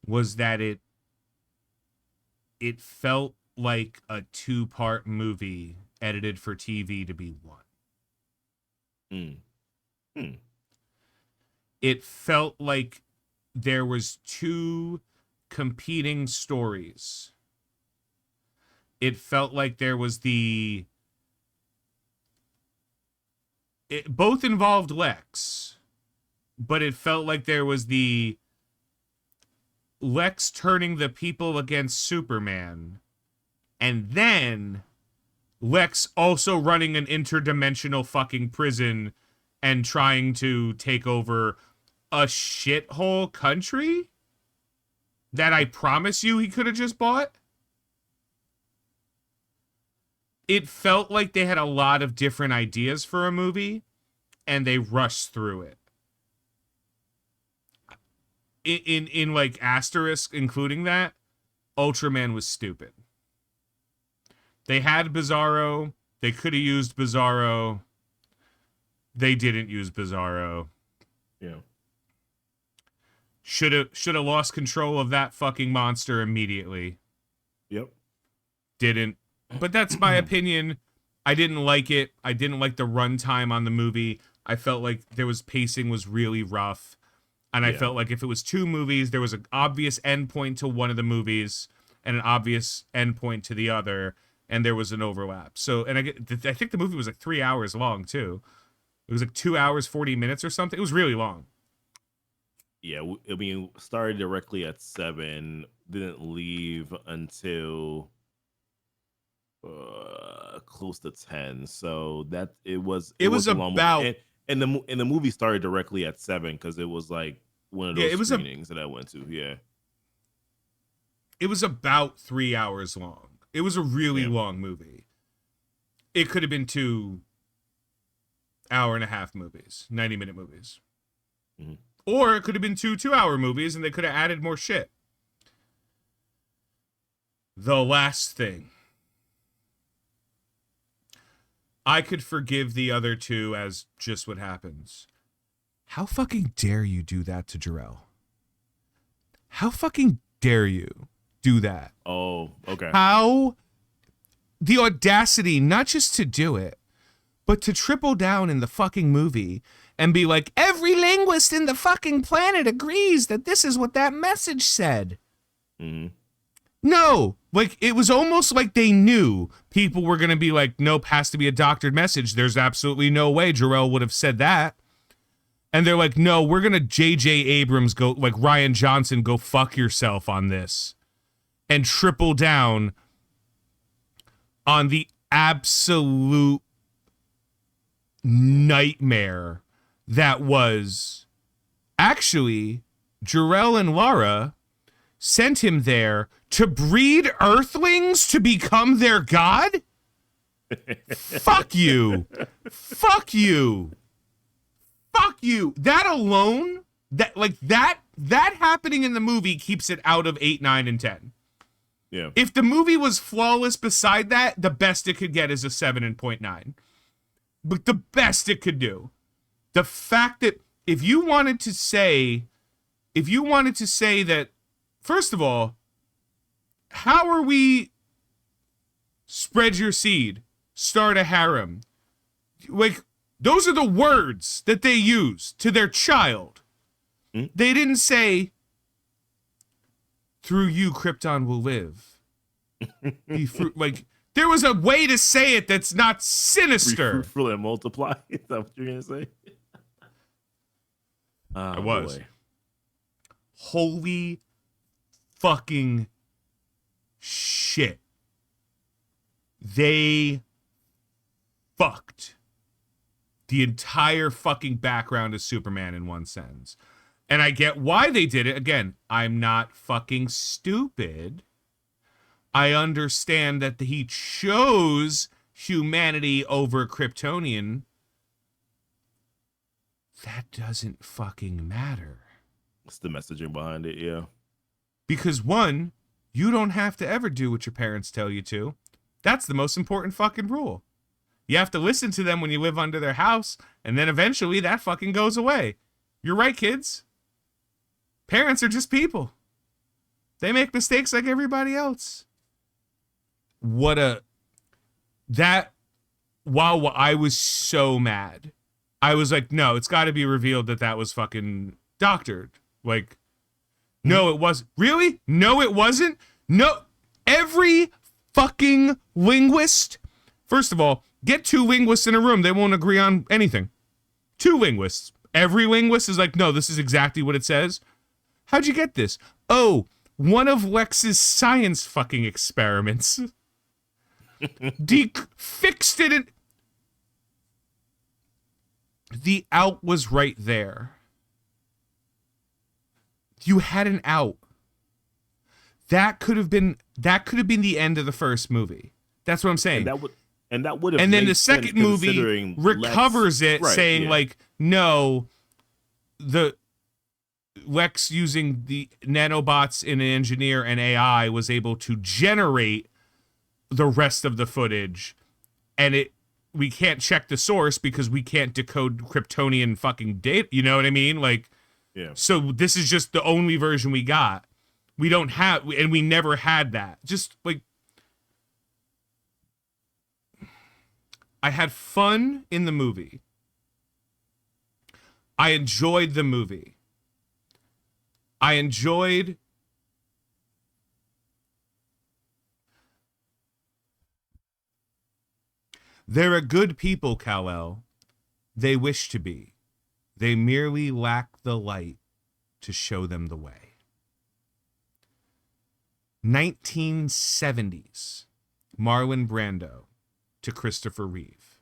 was that it felt like a 2-part movie edited for TV to be one. It felt like there was 2 competing stories. It felt like there was both involved Lex, but it felt like there was the Lex turning the people against Superman, and then Lex also running an interdimensional fucking prison and trying to take over a shithole country that I promise you he could have just bought. It felt like they had a lot of different ideas for a movie, and they rushed through it. In like asterisk, including that, Ultraman was stupid. They had Bizarro. They could have used Bizarro. They didn't use Bizarro. Yeah. Should have lost control of that fucking monster immediately. Yep. Didn't. But that's my opinion. I didn't like it. I didn't like the runtime on the movie. I felt like pacing was really rough. And I felt like if it was 2 movies, there was an obvious endpoint to one of the movies and an obvious endpoint to the other, and there was an overlap. So, and I think the movie was like 3 hours long too. It was like 2 hours, 40 minutes or something. It was really long. Yeah, I mean, started directly at 7, didn't leave until close to 10. So that it was about. And the movie started directly at 7 because it was like one of those screenings that I went to. Yeah, it was about 3 hours long. It was a really long movie. It could have been 2 hour-and-a-half movies, 90-minute movies, or it could have been 2 2-hour movies, and they could have added more shit. The last thing. I could forgive the other 2 as just what happens. How fucking dare you do that to Jor-El? How fucking dare you do that? Oh, okay. How the audacity, not just to do it, but to triple down in the fucking movie and be like, every linguist in the fucking planet agrees that this is what that message said. No, like it was almost like they knew people were going to be like, nope, has to be a doctored message. There's absolutely no way Jor-El would have said that. And they're like, no, we're going to J.J. Abrams go, like Rian Johnson, go fuck yourself on this. And triple down on the absolute nightmare that was actually Jor-El and Lara sent him there to breed Earthlings to become their god? Fuck you. Fuck you. fuck you. That alone, that happening in the movie keeps it out of 8, 9, and 10. Yeah. If the movie was flawless beside that, the best it could get is a 7.9. But the best it could do. The fact that if you wanted to say that, first of all, how are we spread your seed, start a harem? Like, those are the words that they use to their child. Mm-hmm. They didn't say, through you, Krypton will live. Like, there was a way to say it that's not sinister. Be fruitful and multiply. Is that what you're going to say? I was. Boy. Holy fucking shit. They fucked the entire fucking background of Superman in one sentence. And I get why they did it. Again, I'm not fucking stupid. I understand that he chose humanity over Kryptonian. That doesn't fucking matter. It's the messaging behind it, yeah. Because one, you don't have to ever do what your parents tell you to. That's the most important fucking rule. You have to listen to them when you live under their house, and then eventually that fucking goes away. You're right, kids. Parents are just people. They make mistakes like everybody else. While I was so mad, I was like, no, it's got to be revealed that was fucking doctored. Like, no, it wasn't. Really? No, it wasn't? No. Every fucking linguist, first of all, get 2 linguists in a room. They won't agree on anything. 2 linguists. Every linguist is like, no, this is exactly what it says. How'd you get this? Oh, one of Lex's science fucking experiments. Fixed it. The out was right there. You had an out. That could have been the end of the first movie. That's what I'm saying. And that would have. And then the second movie recovers it, right, saying like, no, the Lex using the nanobots in an engineer and AI was able to generate the rest of the footage, and we can't check the source because we can't decode Kryptonian fucking data. You know what I mean? Like, yeah. So this is just the only version we got. We don't have, and we never had that. Just like, I had fun in the movie. I enjoyed the movie. There are good people, Kal-El. They wish to be. They merely lack the light to show them the way. 1970s. Marlon Brando to Christopher Reeve.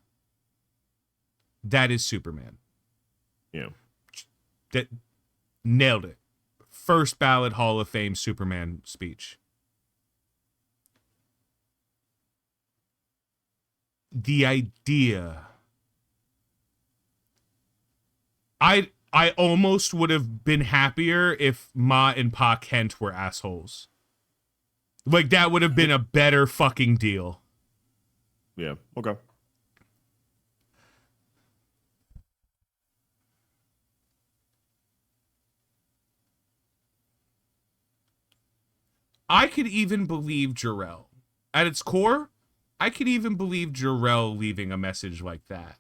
That is Superman. Yeah. That nailed it. First ballot Hall of Fame Superman speech. The idea. I almost would have been happier if Ma and Pa Kent were assholes. Like, that would have been a better fucking deal. Yeah, okay. I could even believe Jor-El. At its core, I could even believe Jor-El leaving a message like that.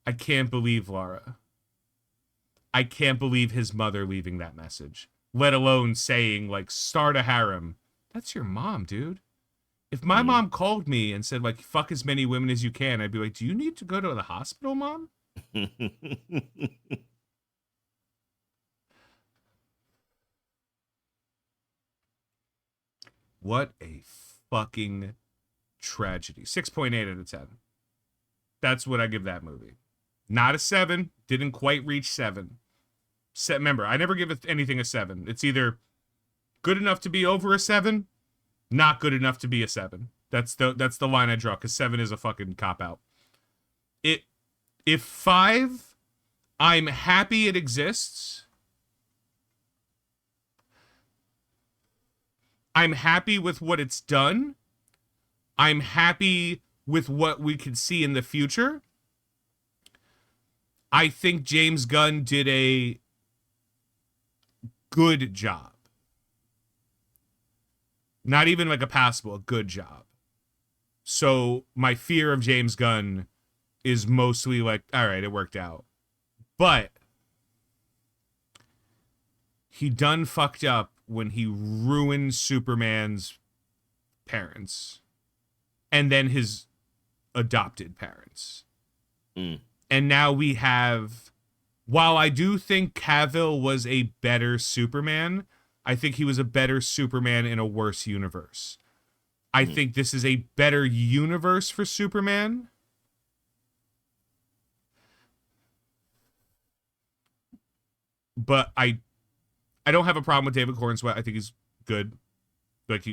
I can't believe Lara. I can't believe his mother leaving that message. Let alone saying, like, start a harem. That's your mom, dude. If my mom called me and said, like, fuck as many women as you can, I'd be like, do you need to go to the hospital, Mom? What a fucking tragedy. 6.8 out of 10. That's what I give that movie. Not a 7. Didn't quite reach 7. Remember, I never give anything a 7. It's either good enough to be over a 7, not good enough to be a 7. That's the line I draw, because 7 is a fucking cop-out. If 5 I'm happy it exists. I'm happy with what it's done. I'm happy with what we could see in the future. I think James Gunn did a good job. Not even like a passable, a good job. So my fear of James Gunn is mostly like, all right, it worked out. But he done fucked up when he ruined Superman's parents and then his adopted parents. And now we have, while I do think Cavill was a better Superman, I think he was a better Superman in a worse universe. I think this is a better universe for Superman. But I don't have a problem with David Cornsweet. I think he's good. Like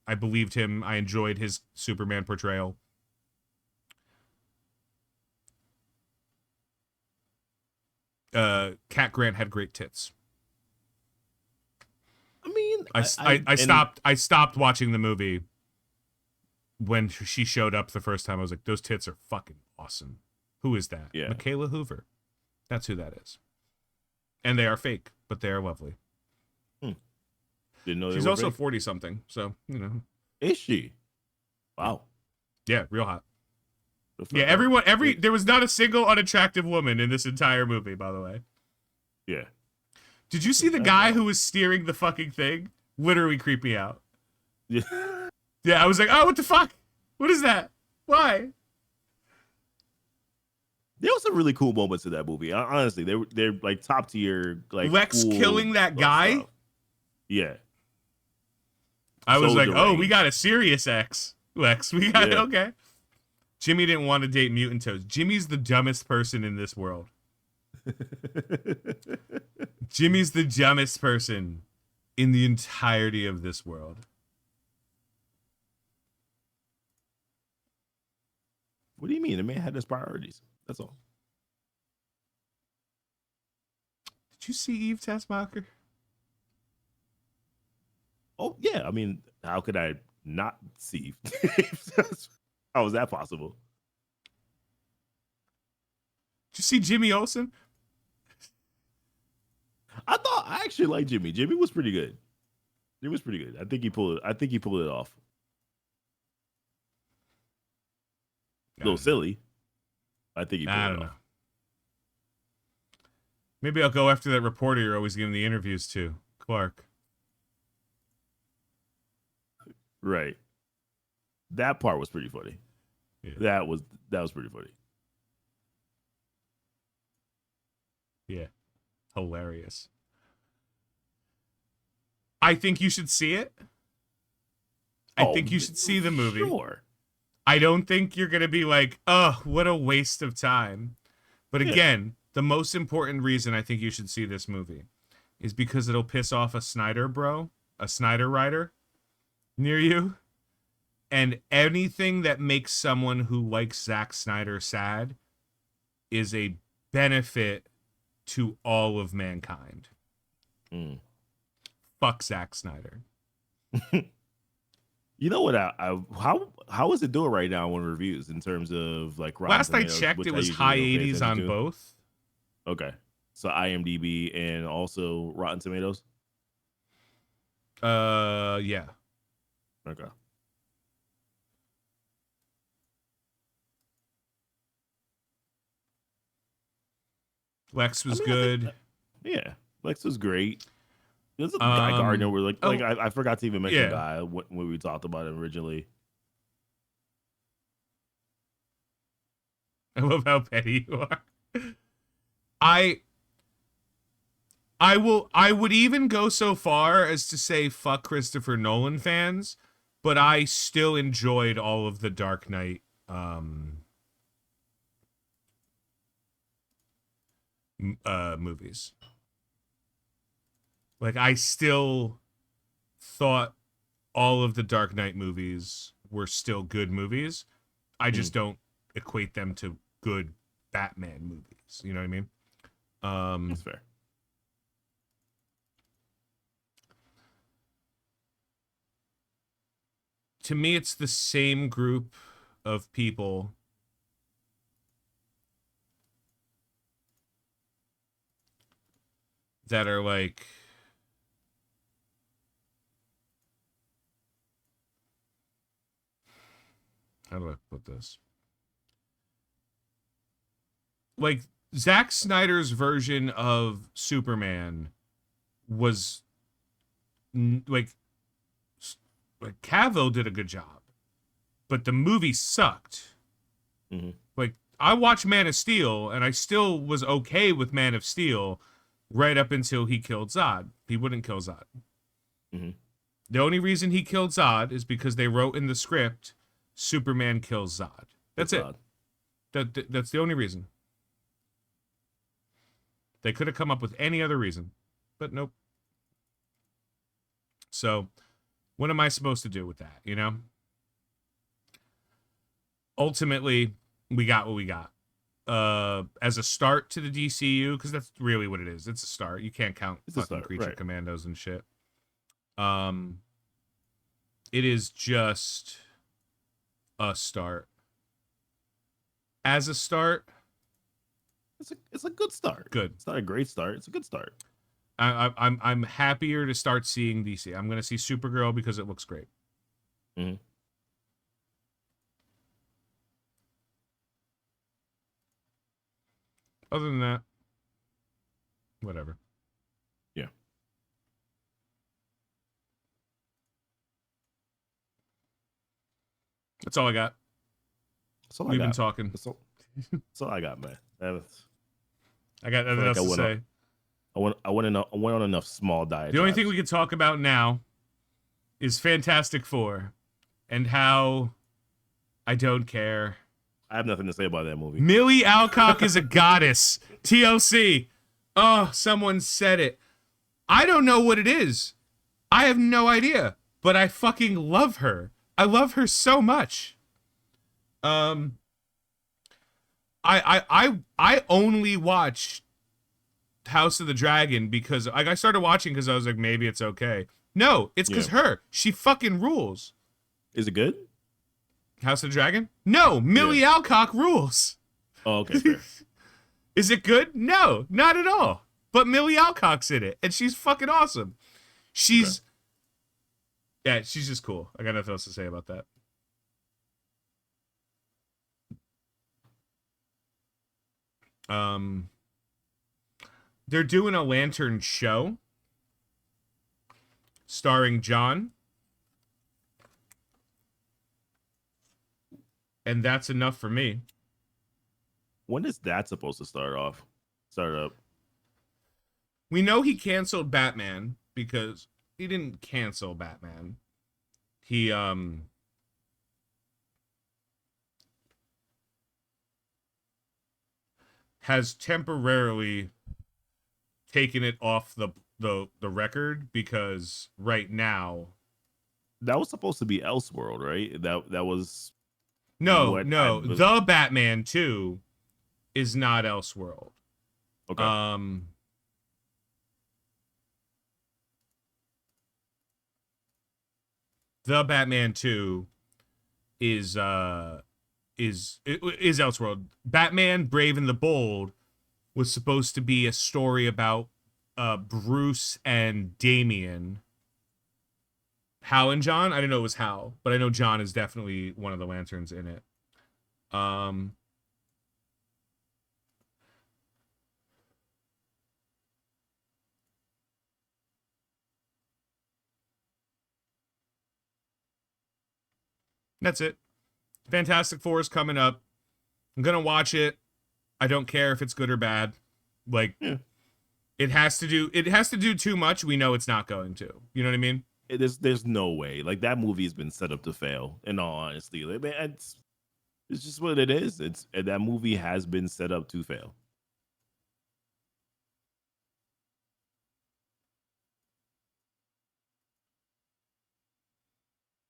I believed him. I enjoyed his Superman portrayal. Cat Grant had great tits. I mean, I stopped watching the movie when she showed up the first time. I was like, those tits are fucking awesome. Who is that? Yeah. Michaela Hoover. That's who that is. And they are fake, but they are lovely. Didn't know she's also 40 something, so you know. Is she? Wow. Yeah, real hot. Yeah, there was not a single unattractive woman in this entire movie, by the way. Yeah. Did you see the guy who was steering the fucking thing? Literally creeped me out. Yeah. Yeah, I was like, oh, what the fuck? What is that? Why? There were some really cool moments in that movie. Honestly, they're like top tier. Like Lex cool killing that guy. Stuff. Yeah. I was like, oh, we got a serious ex, Lex. We got okay. Jimmy didn't want to date Mutant Toes. Jimmy's the dumbest person in this world. Jimmy's the dumbest person in the entirety of this world. What do you mean? The man had his priorities. That's all. Did you see Eve Tessmacher? Oh, yeah. I mean, how could I not see? How is that possible? Did you see Jimmy Olsen? I actually like Jimmy. Jimmy was pretty good. He was pretty good. I think he pulled it off. A little silly. I think he pulled it off. Maybe I'll go after that reporter you're always giving the interviews to, Clark. Right. That part was pretty funny. Yeah. That was pretty funny. Yeah. Hilarious. I think you should see it. I think you should see the movie. Sure. I don't think you're going to be like, oh, what a waste of time. But again, the most important reason I think you should see this movie is because it'll piss off a Snyder writer near you. And anything that makes someone who likes Zack Snyder sad is a benefit to all of mankind. Fuck Zack Snyder. You know what? How is it doing right now on reviews in terms of like Rotten Last Tomatoes, I checked, which it I was usually high don't pay 80s attention on to? both. Okay, so IMDb and also Rotten Tomatoes. Yeah. Okay. Lex was good. Yeah, Lex was great. There's a Guy Gardner where I forgot to even mention Guy when we talked about it originally. I love how petty you are. I would even go so far as to say fuck Christopher Nolan fans, but I still enjoyed all of the Dark Knight movies. Like, I still thought all of the Dark Knight movies were still good movies. I just don't equate them to good Batman movies. You know what I mean? That's fair. To me, it's the same group of people that are like, how do I put this? Like, Zack Snyder's version of Superman was like Cavill did a good job, but the movie sucked. Mm-hmm. Like, I watched Man of Steel, and I still was okay with Man of Steel right up until he killed Zod. He wouldn't kill Zod. Mm-hmm. The only reason he killed Zod is because they wrote in the script, Superman kills Zod. That's it. That's the only reason. They could have come up with any other reason, but nope. So, what am I supposed to do with that, you know? Ultimately, we got what we got. As a start to the DCU, because that's really what it is. It's a start. You can't count fucking Creature Commandos and shit. It is just a start. As a start, it's a good start. Good. It's not a great start. It's a good start. I'm happier to start seeing DC. I'm gonna see Supergirl because it looks great. Mm-hmm. Other than that, whatever. Yeah. That's all I got. We've been talking. That's all I got, man. I got nothing else to say. I went on enough small diets. The only thing we can talk about now is Fantastic Four and how I don't care. I have nothing to say about that movie. Millie Alcock is a goddess. TLC. Oh, someone said it. I don't know what it is. I have no idea. But I fucking love her. I love her so much. I only watched House of the Dragon because I started watching because I was like, maybe it's okay. No, it's because her. She fucking rules. Is it good? House of the Dragon? No, Millie Alcock rules. Oh, okay. Fair. Is it good? No, not at all. But Millie Alcock's in it, and she's fucking awesome. She's just cool. I got nothing else to say about that. They're doing a Lantern show starring John. And that's enough for me. When is that supposed to start up? We know he canceled Batman because he didn't cancel Batman. He has temporarily taken it off the record because right now that was supposed to be Elseworld, right? That was no. The Batman 2 is not Elseworld. Okay. The Batman 2 is Elseworld. Batman Brave and the Bold was supposed to be a story about Bruce and Damian. Hal and John? I didn't know it was Hal, but I know John is definitely one of the Lanterns in it. That's it. Fantastic Four is coming up. I'm gonna watch it. I don't care if it's good or bad. Like, it has to do too much. We know it's not going to. You know what I mean? There's no way. Like, that movie has been set up to fail. In all honesty, like, man, it's just what it is. That movie has been set up to fail.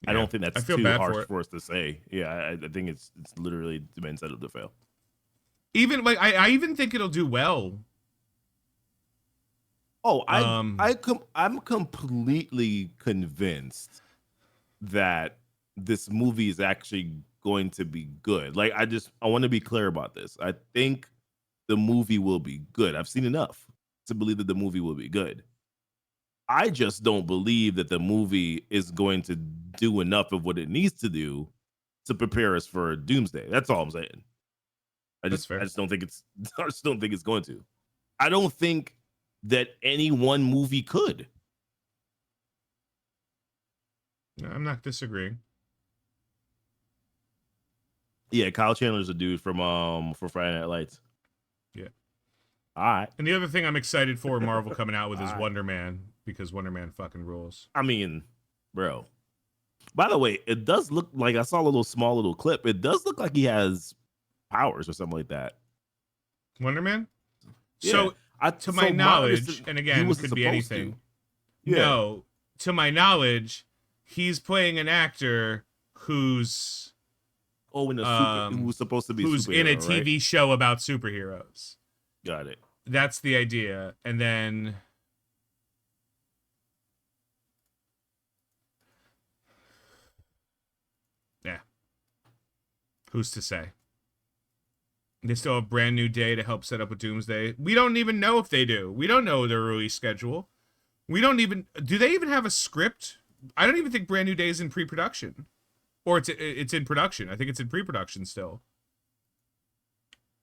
Yeah. I don't think that's too harsh for us to say. Yeah, I think it's literally been set up to fail. Even like I even think it'll do well. Oh, Um, I'm completely convinced that this movie is actually going to be good. Like I want to be clear about this. I think the movie will be good. I've seen enough to believe that the movie will be good. I just don't believe that the movie is going to do enough of what it needs to do to prepare us for Doomsday. That's all I'm saying. that's fair. I just don't think it's I just don't think it's going to. I don't think that any one movie could. No, I'm not disagreeing. Yeah, Kyle Chandler's a dude from Friday Night Lights. Yeah. All right. And the other thing I'm excited for Marvel coming out with is All right. Wonder Man, because Wonder Man fucking rules. I mean, bro. By the way, it does look like I saw a small little clip. It does look like he has powers or something like that. Wonder Man? Yeah. So, to my knowledge, and again, he could be anything. Yeah. No, to my knowledge, he's playing an actor who's in a who's supposed to be who's in a TV right? show about superheroes. Got it. That's the idea. And then yeah. Who's to say? They still have Brand New Day to help set up a Doomsday. We don't even know if they do. We don't know their release schedule. We don't even... Do they even have a script? I don't even think Brand New Day is in pre-production. Or it's in production. I think it's in pre-production still.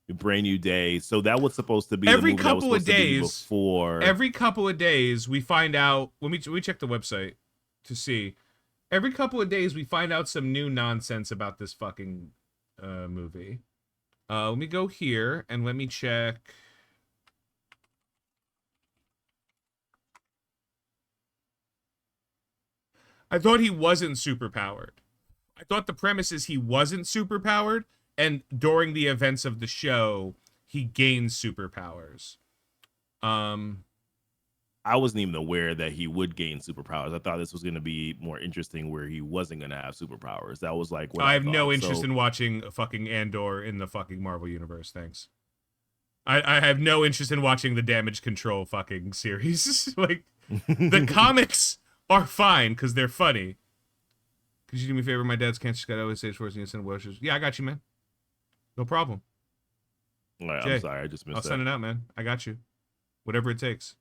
Brand New Day. So that was supposed to be every the movie couple that was of supposed to be days. Before Every couple of days, we find out... Let me check the website to see. Every couple of days, we find out some new nonsense about this fucking movie. Let me go here and let me check. I thought he wasn't superpowered. I thought the premise is he wasn't superpowered, and during the events of the show, he gains superpowers. I wasn't even aware that he would gain superpowers. I thought this was going to be more interesting where he wasn't going to have superpowers. That was like what I have no interest in watching fucking Andor in the fucking Marvel universe. Thanks. I have no interest in watching the Damage Control fucking series. Like, the comics are fine because they're funny. Could you do me a favor? My dad's cancer got always stage 14 and Welshes. Yeah, I got you, man. No problem. Right, Jay, I'm sorry, I just missed I'll that. send it out, man. I got you. Whatever it takes.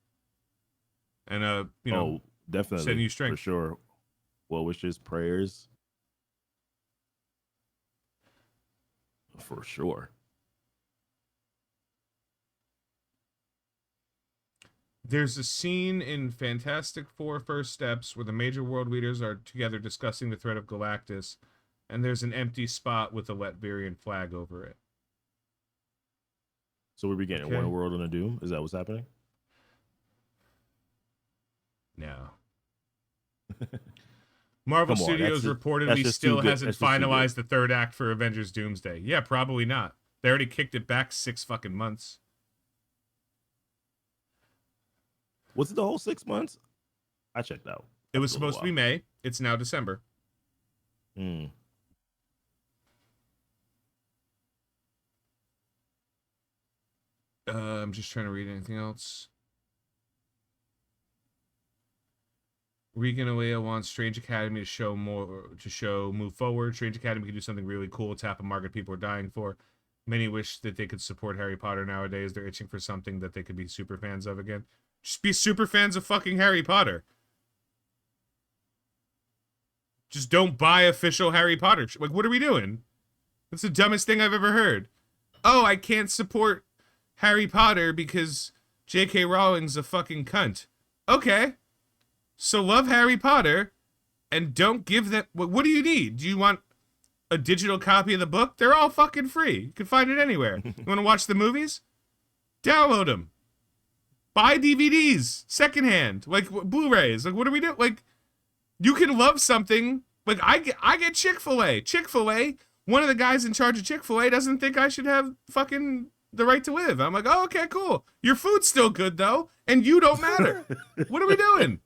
And you know, definitely sending you strength for sure. Well wishes, prayers, for sure. There's a scene in Fantastic Four First Steps where the major world leaders are together discussing the threat of Galactus, and there's an empty spot with a Latvian flag over it. So we're getting One World on a Doom? Is that what's happening? No. Marvel Studios reportedly still hasn't finalized the third act for Avengers Doomsday. Yeah, probably not. They already kicked it back 6 fucking months. Was it the whole 6 months? I checked out. It was supposed to be May. It's now December. I'm just trying to read anything else. Regan Alea wants Strange Academy to move forward. Strange Academy can do something really cool, tap a market people are dying for. Many wish that they could support Harry Potter nowadays. They're itching for something that they could be super fans of again. Just be super fans of fucking Harry Potter. Just don't buy official Harry Potter. Like, what are we doing? That's the dumbest thing I've ever heard. Oh, I can't support Harry Potter because J.K. Rowling's a fucking cunt. Okay. So love Harry Potter and don't give them... What do you need? Do you want a digital copy of the book? They're all fucking free. You can find it anywhere. You want to watch the movies? Download them. Buy DVDs. Secondhand. Like, Blu-rays. Like, what do we do? Like, you can love something. Like, I get Chick-fil-A. Chick-fil-A, one of the guys in charge of Chick-fil-A doesn't think I should have fucking the right to live. I'm like, oh, okay, cool. Your food's still good, though, and you don't matter. What are we doing?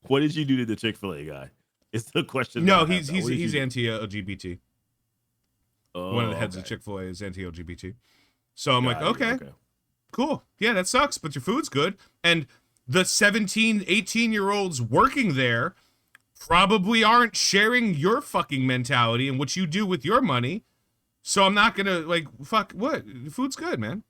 What did you do to the Chick-fil-A guy? It's the question. No, he's anti-LGBT. Oh, one of the heads of Chick-fil-A is anti-LGBT. So I'm like, okay, cool. Yeah, that sucks, but your food's good. And the 17, 18-year-olds working there probably aren't sharing your fucking mentality and what you do with your money. So I'm not gonna like fuck what? Food's good, man.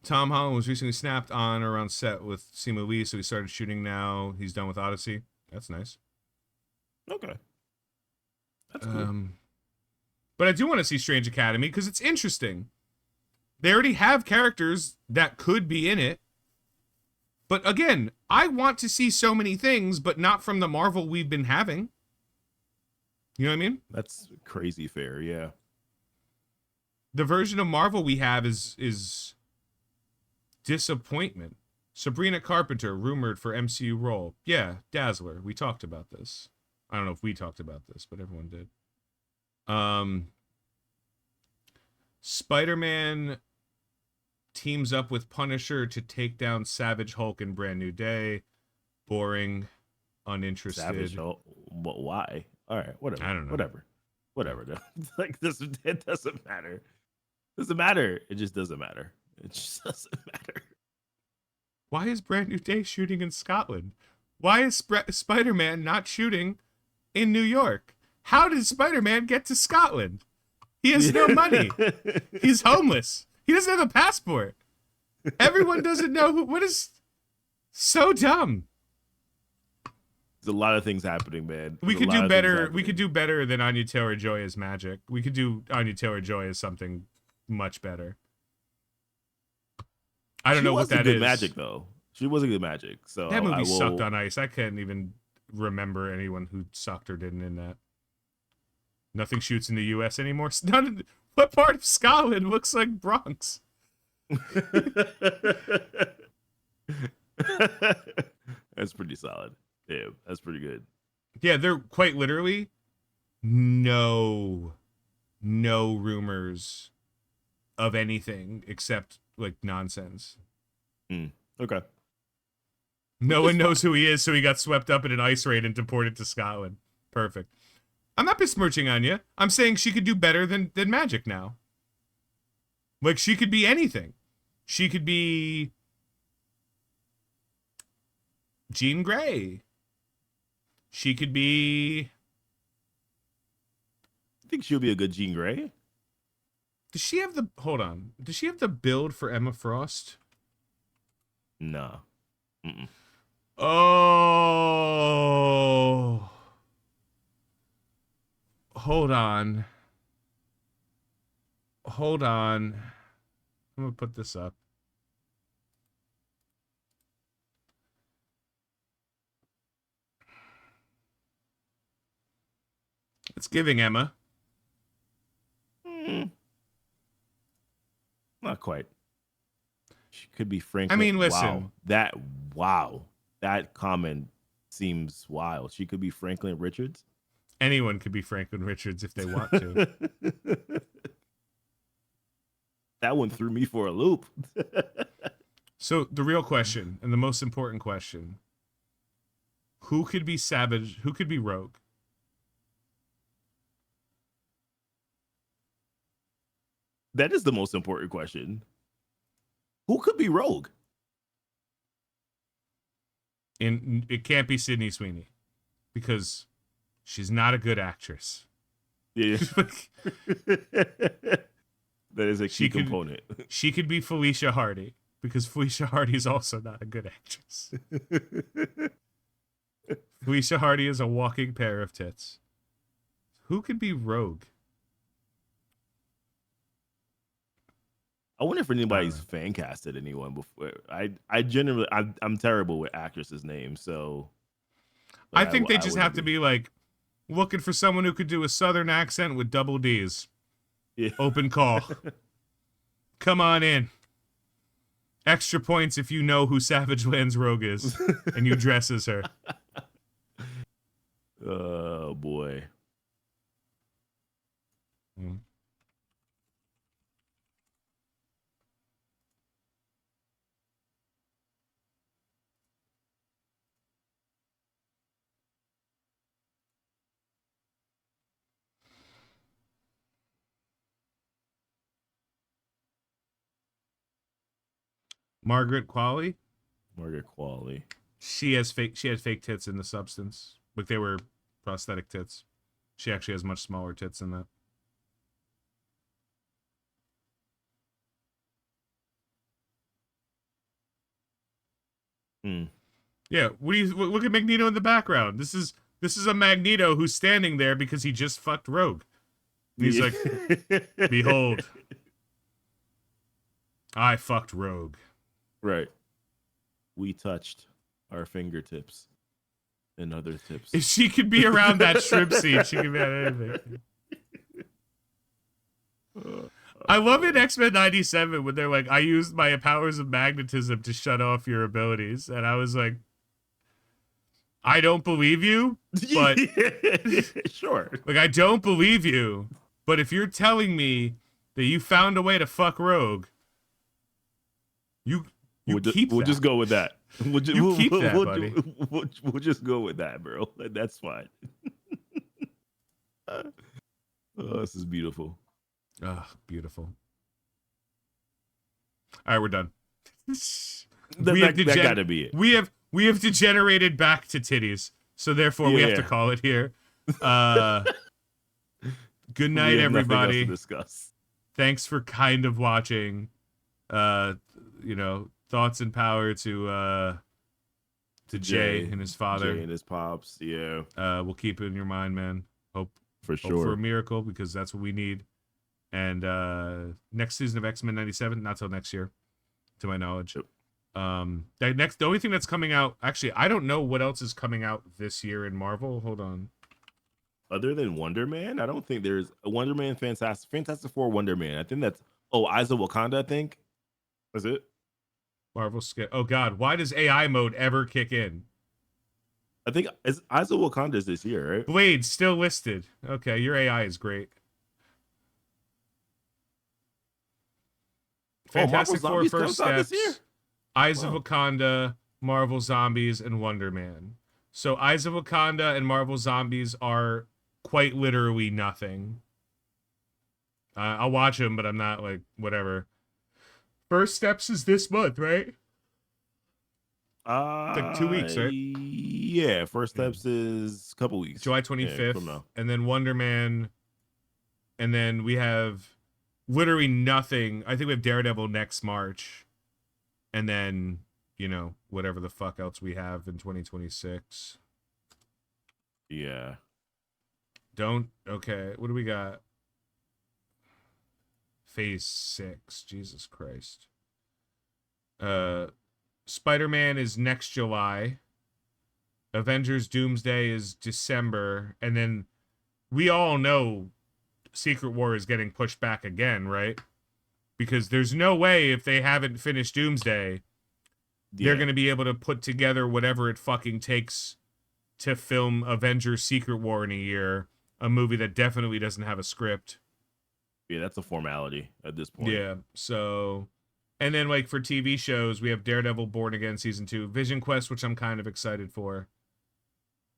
Tom Holland was recently snapped on or on set with Simu Lee, so he started shooting now. He's done with Odyssey. That's nice. Okay. That's cool. But I do want to see Strange Academy because it's interesting. They already have characters that could be in it. But again, I want to see so many things, but not from the Marvel we've been having. You know what I mean? That's crazy fair, yeah. The version of Marvel we have is disappointment. Sabrina Carpenter rumored for MCU role. Yeah, Dazzler. We talked about this. I don't know if we talked about this, but everyone did. Spider-Man teams up with Punisher to take down Savage Hulk in Brand New Day. Boring, uninterested. Savage Hulk? But why? All right, whatever. I don't know. Whatever. Like this, it doesn't matter. Doesn't matter. It just doesn't matter. It just doesn't matter. Why is Brand New Day shooting in Scotland? Why is Spider-Man not shooting in New York? How did Spider-Man get to Scotland? He has no money. He's homeless. He doesn't have a passport. Everyone doesn't know what is so dumb. There's a lot of things happening, man. We could do better. We could do better than Anya Taylor-Joy as Magic. We could do Anya Taylor-Joy as something much better. I don't know what that is. She was a good Magic, though. She was a good Magic. So that movie sucked on ice. I can't even remember anyone who sucked or didn't in that. Nothing shoots in the U.S. anymore. What part of Scotland looks like Bronx? That's pretty solid. Yeah, that's pretty good. Yeah, they're quite literally no rumors of anything except like nonsense. Okay. No one knows who he is, so he got swept up in an ice raid and deported to Scotland. Perfect. I'm not besmirching Anya. I'm saying she could do better than Magic now. Like, she could be anything. She could be Jean Grey. She could be... I think she'll be a good Jean Grey. Does she have the... Hold on. Does she have the build for Emma Frost? No. Oh... Hold on. I'm gonna put this up. It's giving Emma. Not quite. She could be Franklin. I mean, listen. Wow. That comment seems wild. She could be Franklin Richards. Anyone could be Franklin Richards if they want to. That one threw me for a loop. So the real question, and the most important question, who could be Savage? Who could be Rogue? That is the most important question. Who could be Rogue? And it can't be Sydney Sweeney because she's not a good actress. Yeah. That is a key component. She could be Felicia Hardy because Felicia Hardy is also not a good actress. Felicia Hardy is a walking pair of tits. Who could be Rogue? I wonder if anybody's fan casted anyone before. I generally I'm terrible with actresses' names, so I think they just have to be like looking for someone who could do a southern accent with double D's. Yeah. Open call. Come on in. Extra points if you know who Savage Land's Rogue is and you dress as her. Oh boy. Margaret Qualley. Margaret Qualley. She had fake tits in the substance. Like they were prosthetic tits. She actually has much smaller tits than that. Yeah, look at Magneto in the background. This is a Magneto who's standing there because he just fucked Rogue. And he's like, behold, I fucked Rogue. Right. We touched our fingertips and other tips. If she could be around that shrimp seed, she could be on anything. I love in X-Men 97 when they're like, I used my powers of magnetism to shut off your abilities. And I was like, I don't believe you, but sure. Like, I don't believe you, but if you're telling me that you found a way to fuck Rogue, we'll just go with that. We'll just go with that, bro. That's fine. Oh, this is beautiful. Oh, beautiful. All right, we're done. That gotta be it. We have degenerated back to titties, so therefore we have to call it here. Good night, everybody. Else to discuss. Thanks for kind of watching. Thoughts and power to Jay and his father. Jay and his pops. Yeah. We'll keep it in your mind, man. Hope for for a miracle, because that's what we need. And next season of X-Men 97, not till next year, to my knowledge. Yep. The only thing that's coming out, actually, I don't know what else is coming out this year in Marvel. Hold on. Other than Wonder Man, I don't think there's a Wonder Man, Fantastic Four, Wonder Man. I think that's Eyes of Wakanda. I think that's it. Marvel skip. Oh God, why does AI mode ever kick in? I think Eyes of Wakanda is this year, right? Blade still listed. Okay, your AI is great. Fantastic Four First Steps, Eyes of Wakanda, Marvel Zombies, and Wonder Man. So Eyes of Wakanda and Marvel Zombies are quite literally nothing. I'll watch them, but I'm not like, whatever. First Steps is this month, right? Like 2 weeks, right? Yeah, First Steps is a couple weeks. July 25th. And then Wonder Man. And then we have literally nothing. I think we have Daredevil next March. And then, whatever the fuck else we have in 2026. Yeah. Okay, what do we got? Phase 6. Jesus Christ. Spider-Man is next July. Avengers Doomsday is December. And then we all know Secret War is getting pushed back again, right? Because there's no way, if they haven't finished Doomsday, they're going to be able to put together whatever it fucking takes to film Avengers Secret War in a year. A movie that definitely doesn't have a script. Yeah, that's a formality at this point. Yeah, so... And then, like, for TV shows, we have Daredevil Born Again Season 2, Vision Quest, which I'm kind of excited for,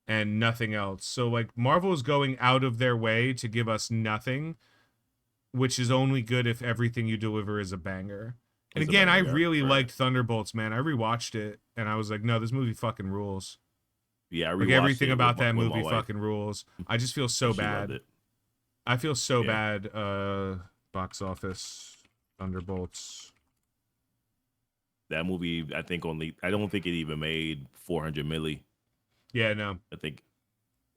and nothing else. So, like, Marvel is going out of their way to give us nothing, which is only good if everything you deliver is a banger. And again, I really liked Thunderbolts, man. I rewatched it, and I was like, no, this movie fucking rules. Yeah, like, everything about that movie fucking rules. I just feel so bad. I feel so bad. Box office, Thunderbolts. That movie, I don't think it even made 400 milli. Yeah, no. I think.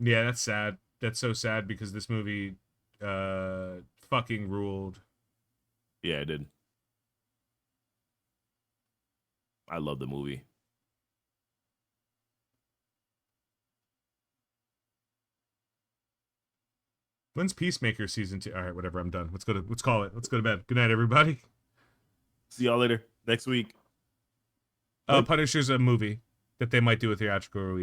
Yeah, that's sad. That's so sad because this movie fucking ruled. Yeah, it did. I love the movie. When's Peacemaker season 2? All right, whatever. I'm done. Let's call it. Let's go to bed. Good night, everybody. See y'all later next week. Punisher's a movie that they might do a theatrical release.